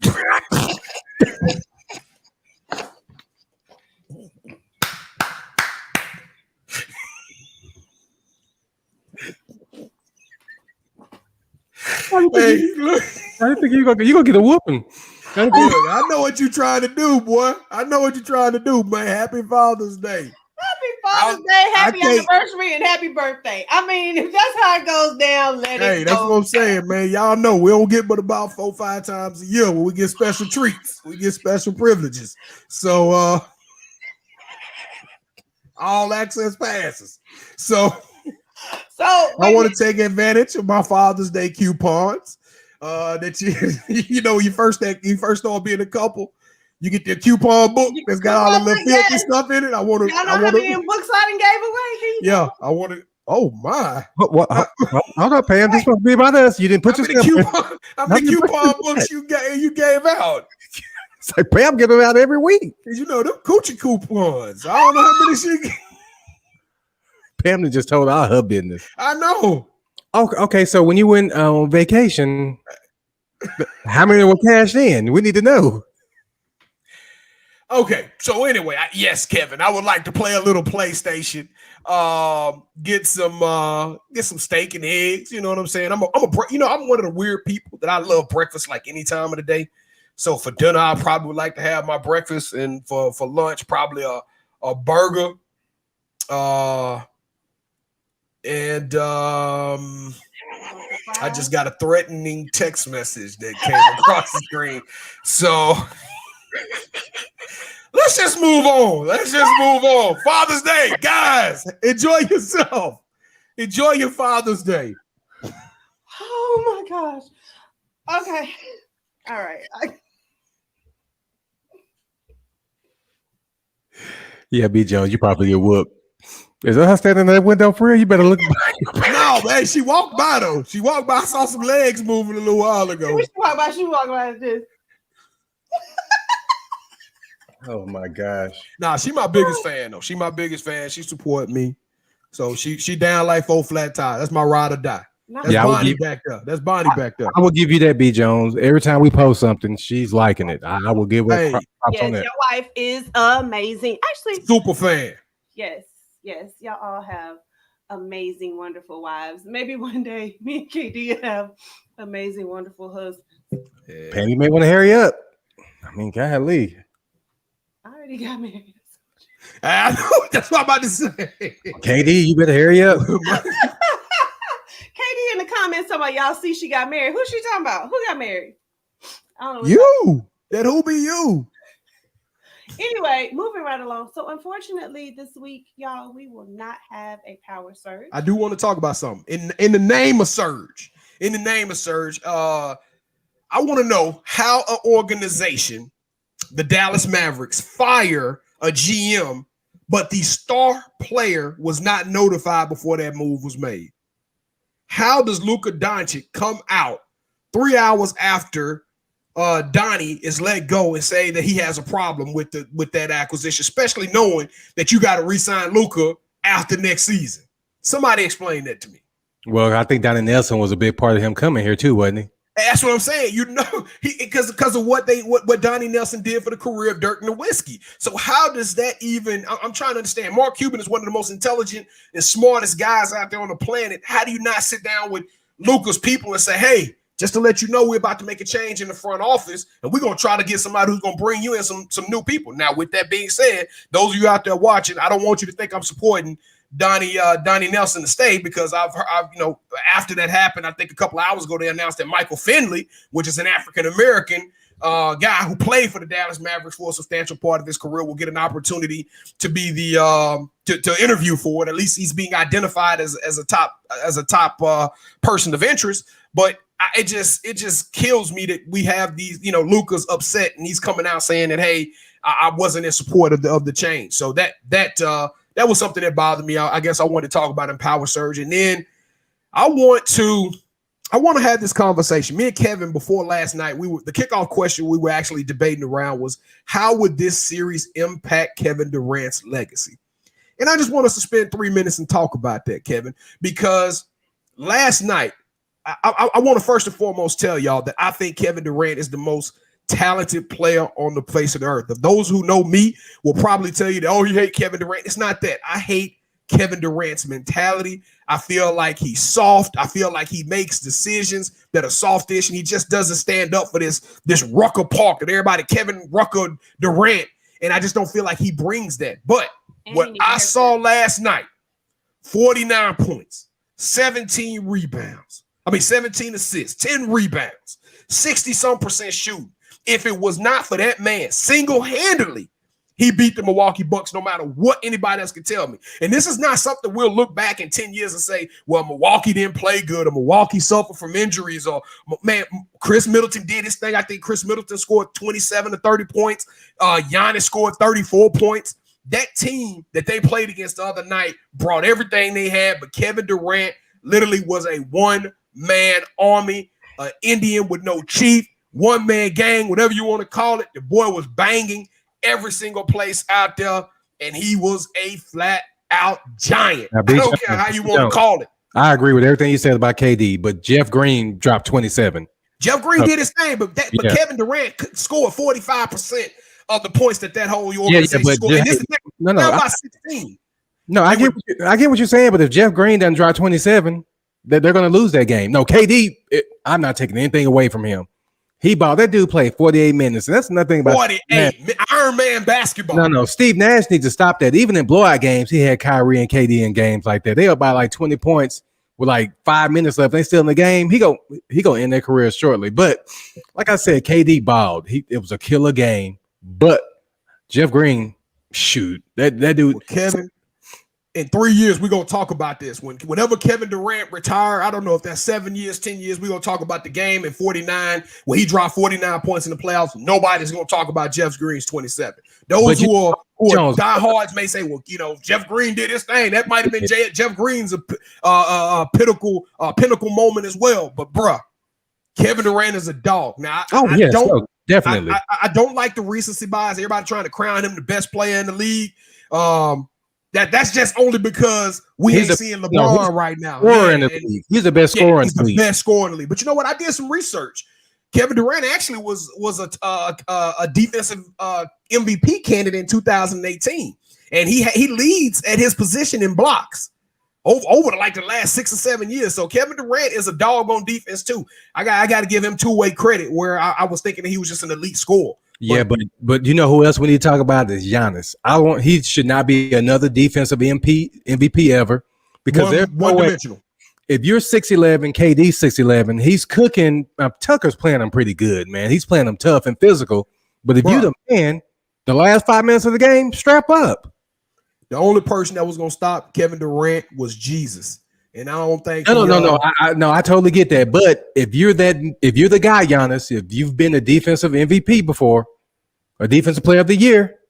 Hey, look. I think you're gonna get a whooping. Look, I know what you're trying to do, boy. I know what you're trying to do, man. Happy Father's Day. Happy Father's Day, happy anniversary, and happy birthday. I mean, if that's how it goes down, let it go. Hey, that's what I'm saying, man. Y'all know we don't get but about 4 or 5 times a year when we get special treats. We get special privileges. So all access passes. So I want to take advantage of my Father's Day coupons. That you first start being a couple, you get the coupon book that's got all the little filthy stuff in it. I want to. Y'all know how many books I done gave away? Yeah, I want to. Oh my! What? I'm not paying. This supposed to be about us. You didn't put your coupon. How many coupon books you gave out? It's like Pam give them out every week. Them coochie coupons. I don't know how many she. Pam just told all her business. I know. Okay, so when you went on vacation, how many were cashed in? We need to know. Okay, so anyway, yes, Kevin, I would like to play a little PlayStation, get some steak and eggs. You know what I'm saying? I'm one of the weird people that I love breakfast like any time of the day. So for dinner, I probably would like to have my breakfast, and for lunch, probably a burger. And I just got a threatening text message that came across the screen. So let's just move on. Father's Day, guys, enjoy yourself. Enjoy your Father's Day. Oh my gosh. Okay. All right. Yeah, B. Jones, you probably get whooped. Is that her standing in that window for real? You better look back. No, man, she walked by though. She walked by. I saw some legs moving a little while ago. She walked by like this. Oh my gosh. Nah, she my biggest fan though. She my biggest fan. She support me. So she down like 4 flat tires. That's my ride or die. That's Bonnie back there. That's Bonnie back there. I will give you that, B. Jones. Every time we post something, she's liking it. I will give her props on that. Your wife is amazing. Actually, super fan. Yes. Y'all all have amazing, wonderful wives. Maybe one day me and KD have amazing, wonderful husbands. Yeah. Pam, you may want to hurry up. I mean, golly. I already got married. I know. That's what I'm about to say. KD, you better hurry up. KD in the comments comments talking about y'all see she got married. Who's she talking about? Who got married? I don't know. You. That who be you? Anyway, moving right along. So unfortunately, this week, y'all, we will not have a power surge. I do want to talk about something. In the name of Surge, I want to know how an organization, the Dallas Mavericks, fire a GM, but the star player was not notified before that move was made. How does Luka Doncic come out 3 hours after Donnie is let go and say that he has a problem with that acquisition, especially knowing that you got to re-sign Luka after next season? Somebody explain that to me. Well, I think Donnie Nelson was a big part of him coming here too, wasn't he? That's what I'm saying. You know, because of what Donnie Nelson did for the career of Dirk Nowitzki. So how does that even? I'm trying to understand. Mark Cuban is one of the most intelligent and smartest guys out there on the planet. How do you not sit down with Luka's people and say, "Hey, just to let you know, we're about to make a change in the front office, and we're gonna try to get somebody who's gonna bring you in some new people." Now, with that being said, those of you out there watching, I don't want you to think I'm supporting Donnie Nelson to stay, because I've after that happened, I think a couple of hours ago they announced that Michael Finley, which is an African American guy who played for the Dallas Mavericks for a substantial part of his career, will get an opportunity to be the to interview for it. At least he's being identified as a top person of interest. But it just kills me that we have these, Luka's upset and he's coming out saying that, hey, I wasn't in support of the change. So that was something that bothered me. I guess I wanted to talk about in Power Surge. And then I want to have this conversation. Me and Kevin, before last night, the kickoff question we were actually debating around was, how would this series impact Kevin Durant's legacy? And I just want us to spend 3 minutes and talk about that, Kevin, because last night, I want to first and foremost tell y'all that I think Kevin Durant is the most talented player on the face of the earth. Those who know me will probably tell you that, oh, you hate Kevin Durant. It's not that. I hate Kevin Durant's mentality. I feel like he's soft. I feel like he makes decisions that are softish, and he just doesn't stand up for this Rucker Park and everybody, Kevin Rucker Durant. And I just don't feel like he brings that. But what I saw last night, 49 points, 17 assists, 10 rebounds, 60-some% shooting. If it was not for that man, single-handedly, he beat the Milwaukee Bucks no matter what anybody else could tell me. And this is not something we'll look back in 10 years and say, well, Milwaukee didn't play good, or Milwaukee suffered from injuries, or, man, Chris Middleton did his thing. I think Chris Middleton scored 27 to 30 points. Giannis scored 34 points. That team that they played against the other night brought everything they had, but Kevin Durant literally was a one-man army, an Indian with no chief, one-man gang, whatever you want to call it. The boy was banging every single place out there, and he was a flat-out giant. I don't care how you want to call it. I agree with everything you said about KD, but Jeff Green dropped 27. Jeff Green did his thing, but Kevin Durant scored 45% of the points that whole organization scored. And this is about 16. No, I get what you're saying, but if Jeff Green doesn't drop 27, they're going to lose that game. No, KD, I'm not taking anything away from him. That dude played 48 minutes, and that's nothing about 48 Iron Man basketball. No, Steve Nash needs to stop that. Even in blowout games, he had Kyrie and KD in games like that. They up by like 20 points with like 5 minutes left. They still in the game. He go end their career shortly. But like I said, KD balled. It was a killer game. But Jeff Green, shoot, that dude, well, Kevin. In 3 years, we're going to talk about this. Whenever Kevin Durant retire, I don't know if that's 7 years, 10 years, we're going to talk about the game in 49, when he dropped 49 points in the playoffs. Nobody's going to talk about Jeff Green's 27. Those who are diehards may say, well, Jeff Green did his thing. That might have been Jeff Green's pinnacle moment as well. But, bruh, Kevin Durant is a dog. Now, definitely. I don't like the recency bias. Everybody trying to crown him the best player in the league. That's just only because we ain't seeing LeBron right now. He's the best scorer in the league. Best scorer in the league. But you know what? I did some research. Kevin Durant actually was a defensive MVP candidate in 2018, and he leads at his position in blocks over like the last 6 or 7 years. So Kevin Durant is a dog on defense too. I got to give him two-way credit, where I was thinking that he was just an elite scorer. Yeah, but you know who else we need to talk about is Giannis. He should not be another defensive MVP ever, because one-dimensional. if you're 6'11", KD 6'11", he's cooking. Tucker's playing him pretty good, man. He's playing him tough and physical. But if you the man, the last 5 minutes of the game, strap up. The only person that was gonna stop Kevin Durant was Jesus, and I don't think. No. I totally get that. But if you're the guy, Giannis, if you've been a defensive MVP before, a defensive player of the year,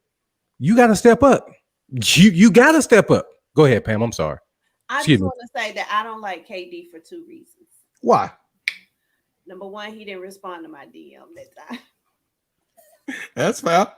you got to step up. You got to step up. Go ahead, Pam. I'm sorry. I just want to say that I don't like KD for 2 reasons. Why? Number one, he didn't respond to my DM that time. That's fair.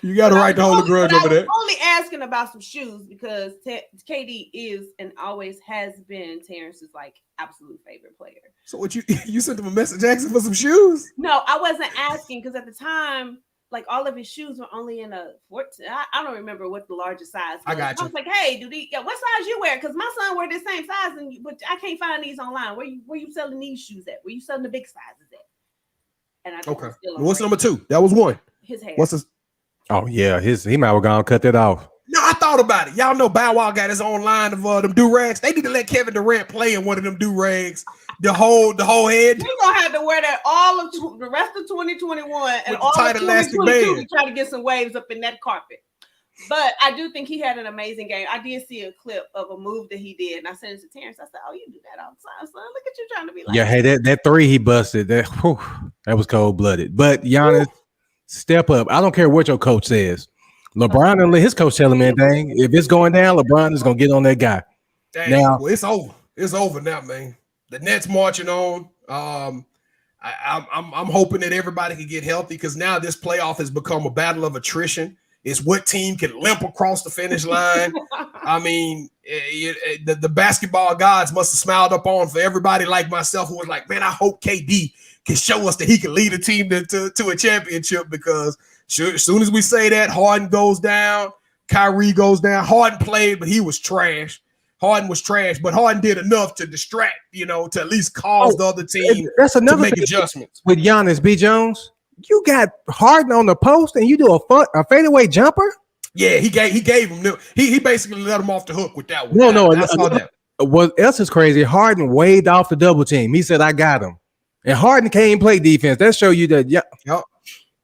You got a right to hold a grudge over there. I was only asking about some shoes because KD is and always has been Terrence's like absolute favorite player. So what you sent him a message asking for some shoes? No, I wasn't asking because at the time, like all of his shoes were only in a 14. I don't remember what the largest size was. I got you. I was like, hey, what size you wear? Because my son wear the same size, but I can't find these online. Where you selling these shoes at? Where you selling the big sizes at? And I okay. What's number 2? That was 1. His hair. What's his? Oh yeah, he might have gone cut that off. No, I thought about it. Y'all know Bow Wow got his own line of them do-rags. They need to let Kevin Durant play in one of them do-rags. The whole head. You're gonna have to wear that all of the rest of 2021 and all of 2022 to try to get some waves up in that carpet. But I do think he had an amazing game. I did see a clip of a move that he did, and I sent it to Terrence. I said, "Oh, you do that all the time, son. Look at you trying to be like." Yeah, hey, that 3 he busted. That was cold-blooded. But Giannis, step up. I don't care what your coach says. LeBron and his coach tell him anything. If it's going down, LeBron is gonna get on that guy. Dang, now well, it's over. It's over now, man. The Nets marching on. I'm hoping that everybody can get healthy because now this playoff has become a battle of attrition. It's what team can limp across the finish line. I mean, the basketball gods must have smiled up on for everybody like myself who was like, man, I hope KD can show us that he can lead a team to a championship because as soon as we say that, Harden goes down, Kyrie goes down. Harden played, but he was trash. Harden was trash, but Harden did enough to distract, to at least cause the other team to make adjustments. With Giannis B. Jones, you got Harden on the post and you do a fadeaway jumper? Yeah, he gave him. He basically let him off the hook with that one. No, I saw that. What else is crazy? Harden waved off the double team. He said, I got him. And Harden can't play defense. That show you that. Yep. All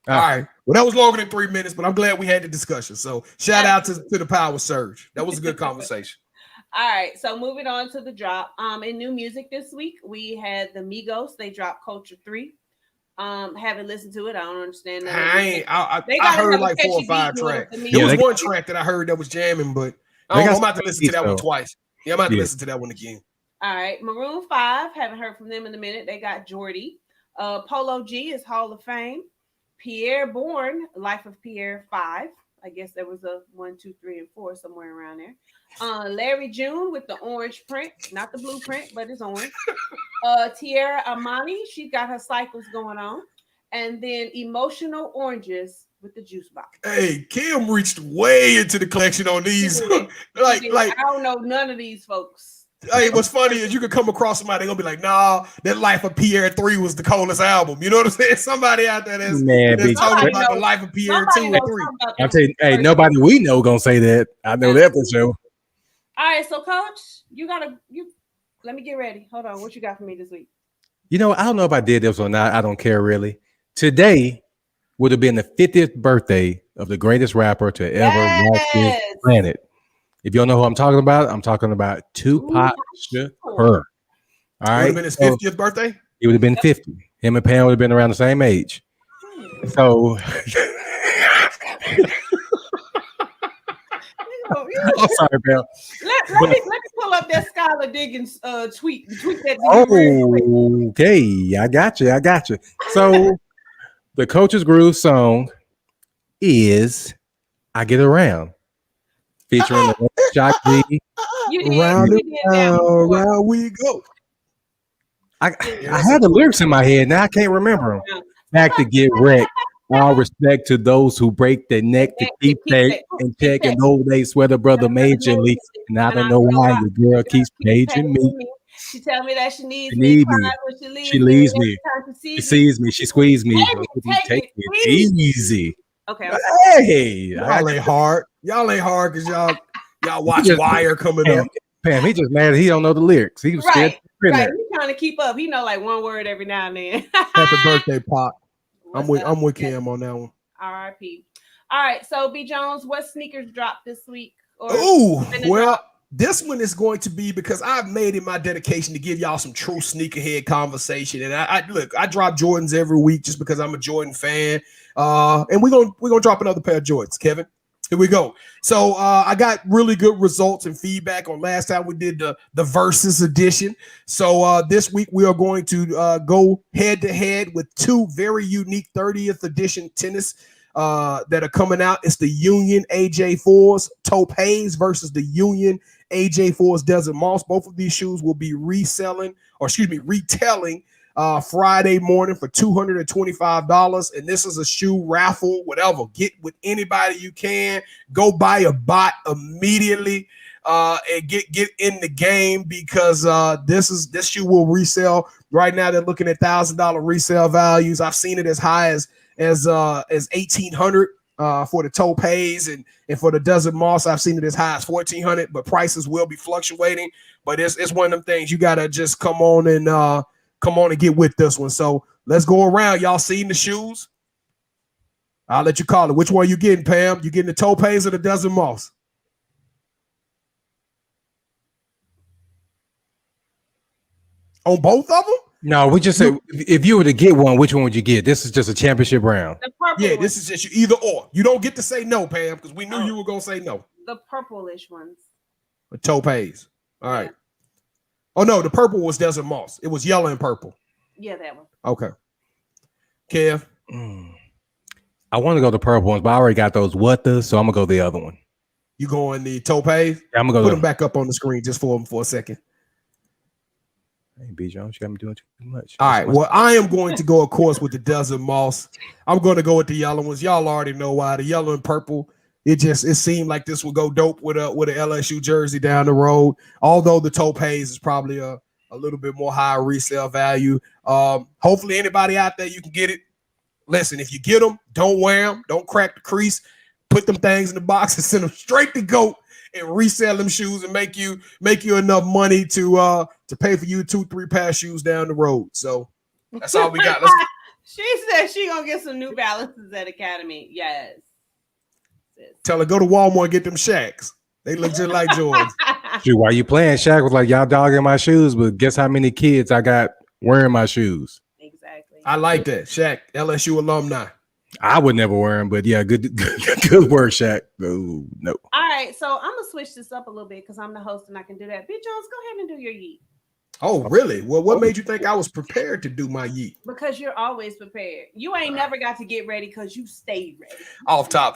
right. Well, that was longer than 3 minutes, but I'm glad we had the discussion. So shout out to the Power Surge. That was a good conversation. All right, so moving on to the drop. In new music this week, we had the Migos. They dropped Culture 3. Haven't listened to it. I don't understand that. I heard like 4 or 5 tracks. There was one track that I heard that was jamming, but I'm about to listen to that one twice. Yeah, I'm about to listen to that one again. All right, Maroon 5. Haven't heard from them in a minute. They got Jordy. Polo G is Hall of Fame. Pierre Bourne, Life of Pierre 5. I guess there was a 1, 2, 3, and 4 somewhere around there. Larry June with the orange print, not the blueprint, but it's orange. Tierra Amani, she got her cycles going on. And then Emotional Oranges with the juice box. Hey, Kim reached way into the collection on these. like I don't know none of these folks. Hey, what's funny is you could come across somebody, they're gonna be like, nah, that Life of Pierre 3 was the coldest album. You know what I'm saying? Somebody out there that's talking about the Life of Pierre 2 and 3. I'm telling you, hey, nobody we know gonna say that. I know that for sure. All right, so Coach, let me get ready. Hold on, what you got for me this week? I don't know if I did this or not. I don't care really. Today would have been the 50th birthday of the greatest rapper to ever walk this planet. If you don't know who I'm talking about Tupac Shakur. All right. It would have been his 50th birthday? He would have been 50. Him and Pam would have been around the same age. So I'm sorry, Pam. Let me pull up that Skylar Diggins tweet. Okay, I got you. So the Coach's Groove song is I Get Around, featuring the Shock G. Round we go. I had the lyrics in my head. Now I can't remember them. Back to get wrecked. All respect to those who break their neck to keep that and check and know they swear the brother majorly. And I don't know why the girl keeps paging me. She tell me that she needs me. She leaves me. She sees me. She squeezes me. Take it easy. Okay. Hey, y'all ain't hard. Y'all ain't hard because y'all watch Wire coming up. Pam, he just mad he don't know the lyrics. He was scared. Right. He's trying to keep up. He know like one word every now and then. Happy birthday, Pop. I'm with Cam on that one. R.I.P. All right. So B Jones, what sneakers dropped this week? This one is going to be because I've made it my dedication to give y'all some true sneakerhead conversation. And I drop Jordans every week just because I'm a Jordan fan. And we're gonna drop another pair of Jordans, Kevin. Here we go. So I got really good results and feedback on last time we did the Versus edition. So this week we are going to go head to head with two very unique 30th edition tennis that are coming out. It's the Union AJ4s Topaz versus the Union AJ4s Desert Moss. Both of these shoes will be retailing Friday morning for $225. And this is a shoe raffle, whatever. Get with anybody you can. Go buy a bot immediately and get in the game because this shoe will resell. Right now they're looking at $1,000 resale values. I've seen it as high as $1,800 for the Topaz, and for the Desert Moss I've seen it as high as $1,400, but prices will be fluctuating. But it's one of them things you gotta just come on and get with this one. So let's go around. Y'all seen the shoes? I'll let you call it. Which one you getting, Pam? You getting the Topaz or the Desert Moss? On both of them? No, we just said if you were to get one, which one would you get? This is just a championship round. Yeah, this is just either or. You don't get to say no, Pam, because we knew you were gonna say no. The purplish ones. The Topaz. All right. Oh no, the purple was Desert Moss. It was yellow and purple. Yeah, that one. Okay. Kev. I want to go the purple ones, but I already got those so I'm gonna go the other one. You going the Topaz? Yeah, I'm gonna go. Put them back up on the screen just for them for a second. Hey, B Jones, you got me doing too much. All right. Well, I am going to go, of course, with the Desert Moss. I'm going to go with the yellow ones. Y'all already know why. The yellow and purple. It seemed like this would go dope with a LSU jersey down the road. Although the Topaz is probably a little bit more high resale value. Hopefully, anybody out there you can get it. Listen, if you get them, don't wear them. Don't crack the crease. Put them things in the box and send them straight to GOAT and resell them shoes and make you enough money to pay for you 2-3 pair of shoes down the road. So that's all we got. She said she gonna get some New Balances at Academy. Yes. Tell her go to Walmart and get them Shaqs. They look just like Jordans. Dude, why you playing? Shaq was like, y'all dogging my shoes, but guess how many kids I got wearing my shoes? Exactly. I like that. Shaq, LSU alumni. I would never wear them, but yeah, good work, Shaq. Oh, no. All right, so I'm gonna switch this up a little bit because I'm the host and I can do that. B Jones, go ahead and do your yeet. Oh, really? Well, what made you think I was prepared to do my yeet? Because you're always prepared. You ain't never got to get ready because you stayed ready. Off top.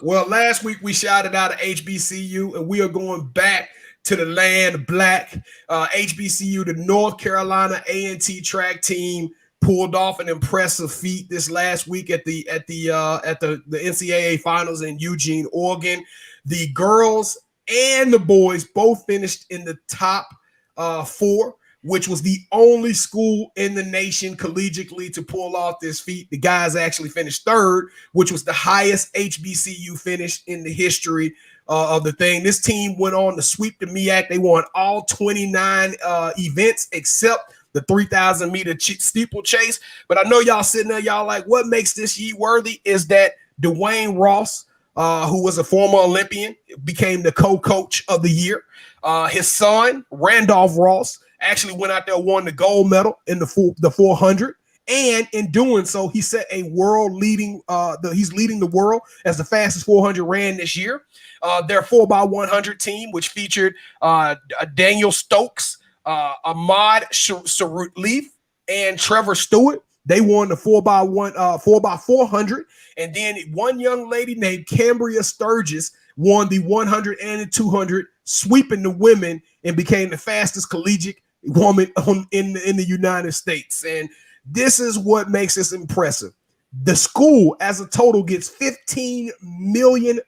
Well, last week we shouted out HBCU, and we are going back to the land of black. HBCU, the North Carolina A&T track team, pulled off an impressive feat this last week at the NCAA finals in Eugene, Oregon. The girls and the boys both finished in the top 4, which was the only school in the nation collegiately to pull off this feat. The guys actually finished 3rd, which was the highest HBCU finish in the history of the thing. This team went on to sweep the MEAC. They won all 29 events except the 3,000 meter steeplechase. But I know y'all sitting there, y'all like, what makes this yeet worthy is that Dwayne Ross, who was a former Olympian, became the co-coach of the year. His son, Randolph Ross, actually went out there and won the gold medal in the 400. And in doing so, he set a world leading, he's leading the world as the fastest 400 ran this year. Their 4x100 team, which featured Daniel Stokes, Ahmad Sarutleaf, and Trevor Stewart. They won the 4x400. And then one young lady named Cambria Sturgis won the 100 and the 200, sweeping the women and became the fastest collegiate woman in the United States. And this is what makes this impressive. The school as a total gets $15 million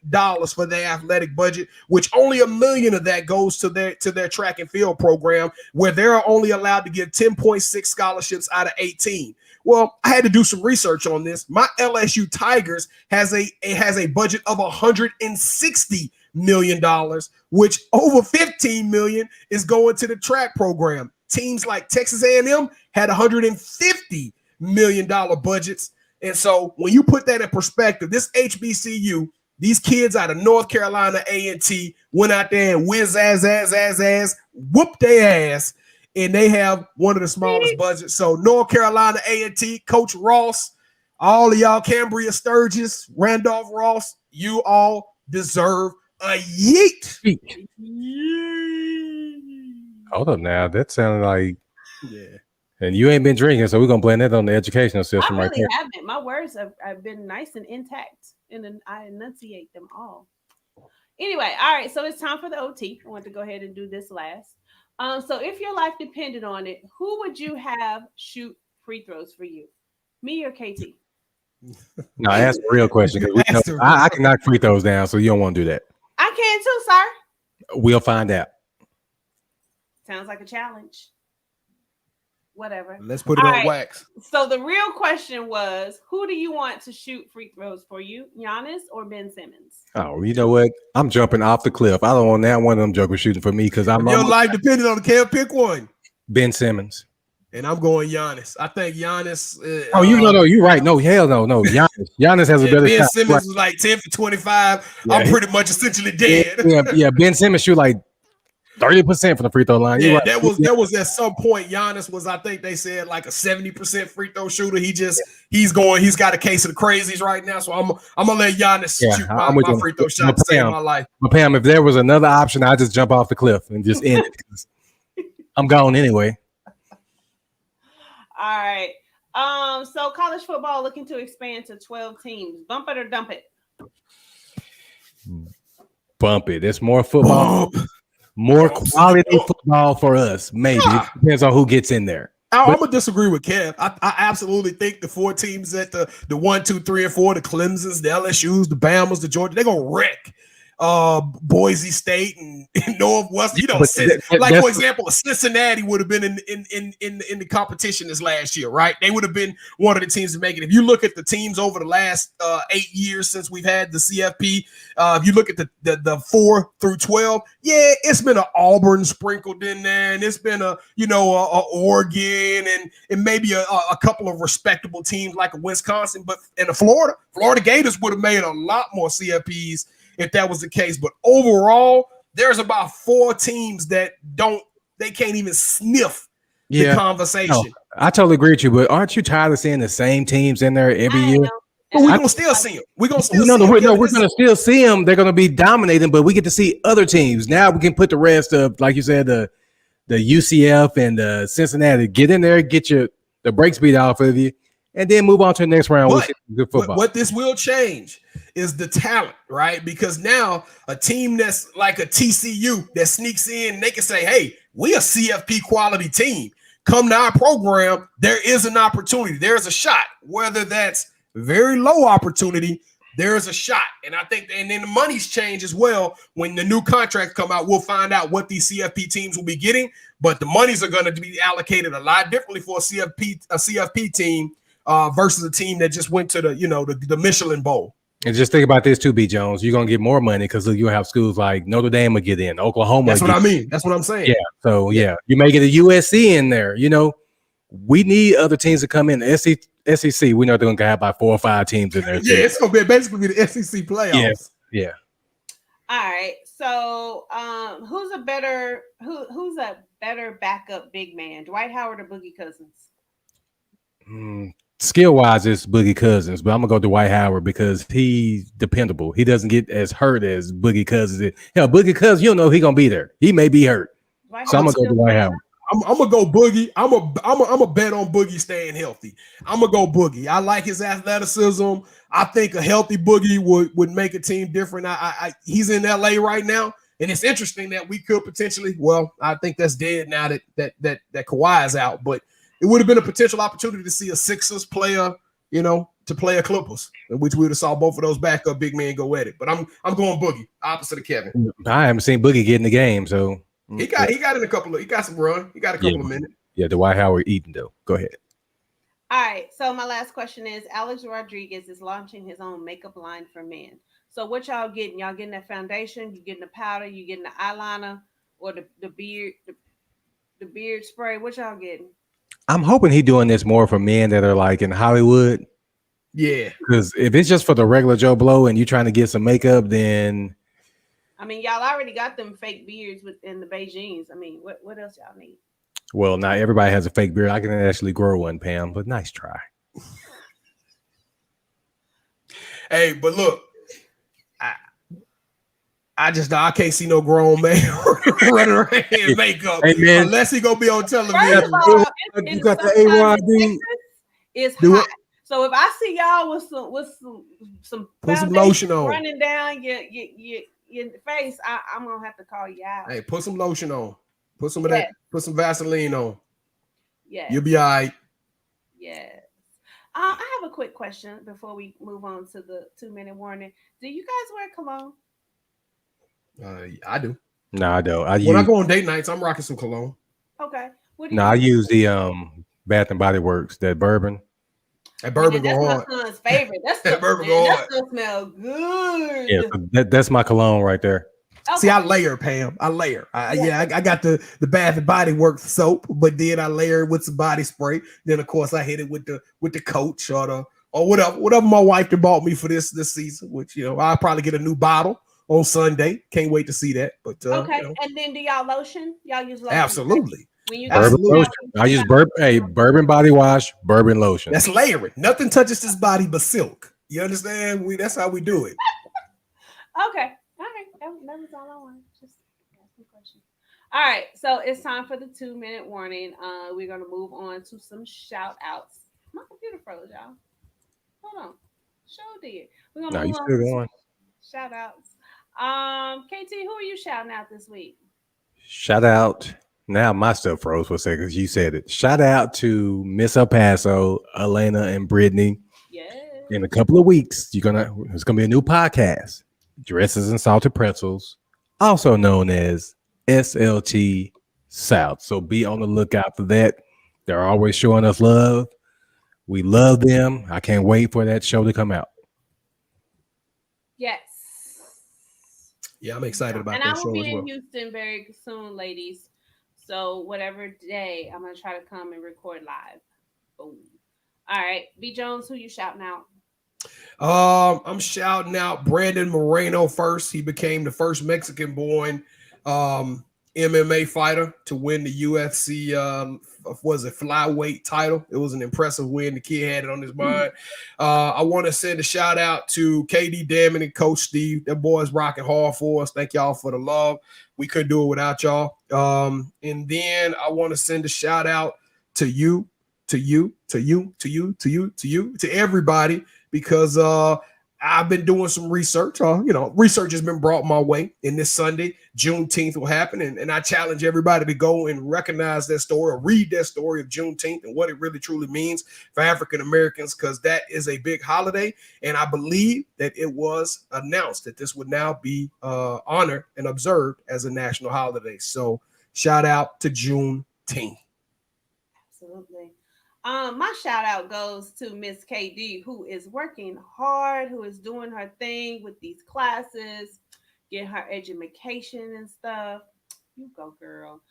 for their athletic budget, which only $1 million of that goes to their track and field program, where they're only allowed to give 10.6 scholarships out of 18. Well, I had to do some research on this. My LSU Tigers has a budget of $160 million, which over $15 million is going to the track program. Teams like Texas A&M had $150 million budgets. And so when you put that in perspective, this HBCU, these kids out of North Carolina A&T went out there and whooped their ass, and they have one of the smallest budgets. So North Carolina A&T, Coach Ross, all of y'all Cambria Sturgis, Randolph Ross, you all deserve a yeet. Hold up now. That sounded like, yeah. And you ain't been drinking, so we're going to blame that on the educational system I right really there. haven't. My words have been nice and intact, and I enunciate them all. Anyway, all right, so it's time for the OT. I want to go ahead and do this last. So if your life depended on it, who would you have shoot free throws for you? Me or KT? No, ask a real question. I can knock free throws down, so you don't want to do that. I can too, sir. We'll find out. Sounds like a challenge. Whatever. Let's put it on wax. So the real question was, who do you want to shoot free throws for you, Giannis or Ben Simmons? Oh, you know what? I'm jumping off the cliff. I don't want that one of them jokers shooting for me because your life depended on the can't pick one. Ben Simmons. And I'm going Giannis. I think Giannis. You're right. No, hell no. Giannis has a better Ben shot. Simmons was like 10 for 25. Yeah, I'm pretty much essentially dead. Yeah. Ben Simmons shoot like 30% from the free throw line. Yeah, right. that was at some point. Giannis was, I think they said, like a 70% free throw shooter. He's got a case of the crazies right now. So I'm gonna let Giannis shoot my free throw shot to save my life. But Pam, if there was another option, I'd just jump off the cliff and just end it. I'm gone anyway. All right. So college football looking to expand to 12 teams. Bump it or dump it? Bump it. It's more football. More quality football for us, maybe. It depends on who gets in there. I'm gonna disagree with Kev. I absolutely think the 4 teams at the 1, 2, 3, and 4, the Clemsons, the LSUs, the Bamas, the Georgia, they're gonna wreck Boise State and Northwestern. For example, Cincinnati would have been in the competition this last year, right? They would have been one of the teams to make it. If you look at the teams over the last 8 years since we've had the CFP, if you look at the 4 through 12, yeah, it's been an Auburn sprinkled in there, and it's been a Oregon and maybe a couple of respectable teams like a Wisconsin, but in the Florida Gators would have made a lot more CFPs if that was the case. But overall, there's about 4 teams that can't even sniff the conversation. No, I totally agree with you, but aren't you tired of seeing the same teams in there every year? But we're gonna still see them. We're gonna still see them. We're gonna still see them. They're gonna be dominating, but we get to see other teams. Now we can put the rest of, like you said, the UCF and the Cincinnati, get in there, get the brakes beat off of you, and then move on to the next round with good football. What this will change is the talent, right? Because now a team that's like a TCU that sneaks in, they can say, hey, we a CFP quality team. Come to our program, there is an opportunity. There's a shot. Whether that's very low opportunity, there is a shot. And I think, and then the money's change as well. When the new contracts come out, we'll find out what these CFP teams will be getting. But the monies are going to be allocated a lot differently for a CFP team versus a team that just went to the Michelin Bowl. And just think about this too, B. Jones. You're gonna get more money because you have schools like Notre Dame will get in, Oklahoma. That's what I mean. That's what I'm saying. Yeah. So you may get a USC in there. We need other teams to come in. SEC, we know they're gonna have about 4 or 5 teams in there. Yeah, it's gonna basically be the SEC playoffs. Yeah. All right. So who's a better backup big man, Dwight Howard or Boogie Cousins? Skill wise, it's Boogie Cousins, but I'm gonna go Dwight Howard because he's dependable. He doesn't get as hurt as Boogie Cousins. Hell, Boogie Cousins, you don't know he's gonna be there. He may be hurt. So I'm gonna go Dwight Howard. I'm gonna go Boogie. I'm a bet on Boogie staying healthy. I'm gonna go Boogie. I like his athleticism. I think a healthy Boogie would make a team different. He's in LA right now, and it's interesting that we could potentially. Well, I think that's dead now that Kawhi is out, but it would have been a potential opportunity to see a Sixers player, to play a Clippers, in which we would have saw both of those backup big men go at it. But I'm going Boogie, opposite of Kevin. I haven't seen Boogie get in the game, so he got he got some run. He got a couple of minutes. Yeah, Dwight Howard eating though. Go ahead. All right. So my last question is: Alex Rodriguez is launching his own makeup line for men. So what y'all getting? Y'all getting that foundation? You getting the powder? You getting the eyeliner or the beard the beard spray? What y'all getting? I'm hoping he doing this more for men that are like in Hollywood. Yeah. Because if it's just for the regular Joe Blow and you trying to get some makeup, then I mean, y'all already got them fake beards in the Beijings. I mean, what else y'all need? well, not everybody has a fake beard. I can actually grow one, Pam, but nice try. Hey, but look, I can't see no grown man running around in makeup unless he gonna be on television. First of all, you got the A-Rod, dude. It's hot. So if I see y'all with some put some lotion on running down your face, I'm gonna have to call you out. Hey, put some lotion on. Put some of that. Put some Vaseline on. Yeah, you'll be all right. Yes. I have a quick question before we move on to the 2-minute warning. Do you guys wear cologne? I do. No, I don't. When I go on date nights, I'm rocking some cologne. Okay. I use the Bath and Body Works, that bourbon. That bourbon go hard. That's my son's favorite. That bourbon go hard. That still smells good. Yeah, so that's my cologne right there. Okay. See, I layer, Pam. I layer. I got the Bath and Body Works soap, but then I layer it with some body spray. Then of course I hit it with the Coach or whatever my wife bought me for this season. Which I'll probably get a new bottle on Sunday. Can't wait to see that. But okay, and then do y'all lotion? Y'all use lotion? Absolutely. When you bourbon lotion. I use bourbon body wash, bourbon lotion. That's layering. Nothing touches this body but silk. You understand? That's how we do it. Okay. All right. That was all I wanted. Just ask some questions. All right. So it's time for the 2-minute warning. We're going to move on to some shout outs. My computer froze, y'all. Hold on. Show did. We're going to move on to shout outs. KT, who are you shouting out this week? Shout out. Now my stuff froze for a second because you said it. Shout out to Miss El Paso, Elena, and Brittany. Yes. In a couple of weeks, it's gonna be a new podcast, Dresses and Salted Pretzels, also known as SLT South. So be on the lookout for that. They're always showing us love. We love them. I can't wait for that show to come out. Yes. Yeah, I'm excited about that show as well. And I will be in Houston very soon, ladies. So whatever day, I'm going to try to come and record live. Boom. All right. B. Jones, who you shouting out? I'm shouting out Brandon Moreno first. He became the first Mexican-born MMA fighter to win the UFC flyweight title. It was an impressive win. The kid had it on his mind. I want to send a shout out to KD Damon and Coach Steve. That boys rocking hard for us. Thank y'all for the love. We couldn't do it without y'all. And then I want to send a shout out to you, to everybody, because I've been doing some research. Research has been brought my way. And this Sunday, Juneteenth will happen. And I challenge everybody to go and recognize that story or read that story of Juneteenth and what it really truly means for African Americans, because that is a big holiday. And I believe that it was announced that this would now be honored and observed as a national holiday. So shout out to Juneteenth. Absolutely. My shout out goes to Miss KD, who is working hard, who is doing her thing with these classes, getting her education and stuff. You go, girl.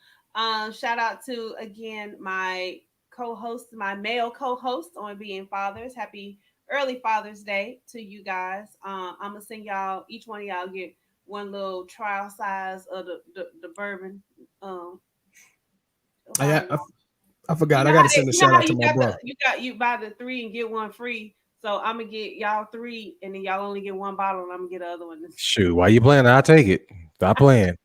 Shout out to, again, my co-host, my male co-host on Being Fathers. Happy early Father's Day to you guys. I'm gonna send y'all, each one of y'all get one little trial size of the bourbon. I forgot. I got to send a shout out to my brother. You buy the 3 and get 1 free. So I'm gonna get y'all 3, and then y'all only get 1 bottle, and I'm gonna get the other one. Shoot, why you playing? I'll take it. Stop playing.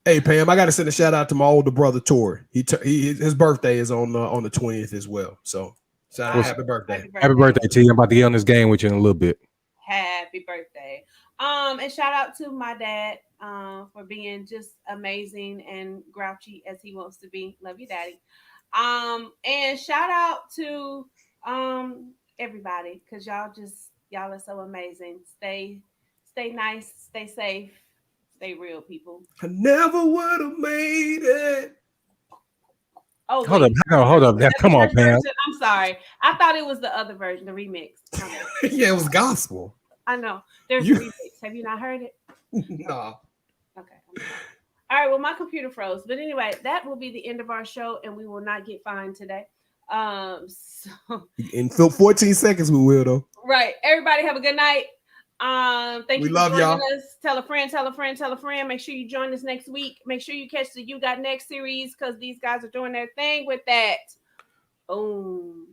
Hey Pam, I got to send a shout out to my older brother Tori. His birthday is on the 20th as well. So shout out, happy birthday. Happy birthday, T. I'm about to get on this game with you in a little bit. Happy birthday. And shout out to my dad for being just amazing and grouchy as he wants to be. Love you, Daddy. And shout out to everybody, because y'all are so amazing. Stay nice, stay safe, stay real, people. I never would have made it. Oh, hold up. Now, come on, Pam. I'm sorry. I thought it was the other version, the remix. Yeah, it was gospel. I know. There's a remix. Have you not heard it? No. Okay. All right. Well, my computer froze. But anyway, that will be the end of our show, and we will not get fined today. So in 14 seconds we will though. Right. Everybody have a good night. Thank you for love joining y'all. us. Tell a friend, tell a friend, tell a friend. Make sure you join us next week. Make sure you catch the You Got Next series because these guys are doing their thing with that. Boom.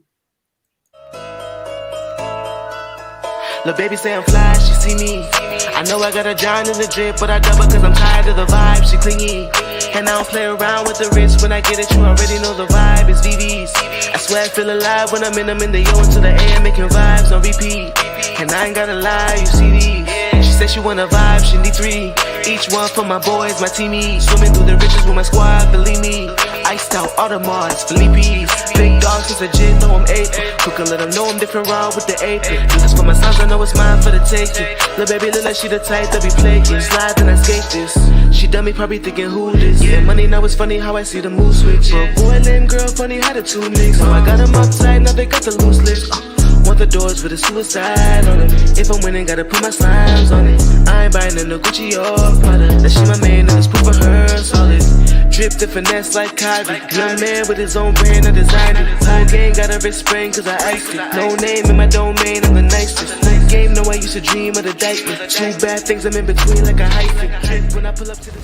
Lil' baby say I'm fly, she see me. I know I got a John in the drip, but I double cause I'm tired of the vibe, she clingy. And I don't play around with the wrist, when I get it, you already know the vibe is VV's. I swear I feel alive when I'm in them in the yo into the AM, making vibes on repeat. And I ain't gotta lie, you see these. She said she wanna vibe, she need 3. Each one for my boys, my teamies. Swimming through the riches with my squad, believe me. Iced out Audemars, Felipe's. Big dogs is legit, though I'm 8. Cook and let them know I'm different raw with the apron. Do this for my sons, I know it's mine for the taking. Lil' baby look like she the type that be playing. Slide and I skate this. She done me probably thinking who this. Yeah, money now it's funny how I see the mood switch. But boy, lame girl, funny how the two mix. So I got them uptight, now they got the loose lips. Want the doors with a suicide on it. If I'm winning, gotta put my slimes on it. I ain't buying in no Gucci or Prada. That she my man and it's proof of her solid. Dripped and finesse like Kyrie. Young man with his own brand, I designed it. Whole gang got a wrist sprain cause I iced it. No name in my domain, I'm the nicest. Game, no I used to dream of the diaper. 2 bad things I'm in between like a hyphen. When I pull up to the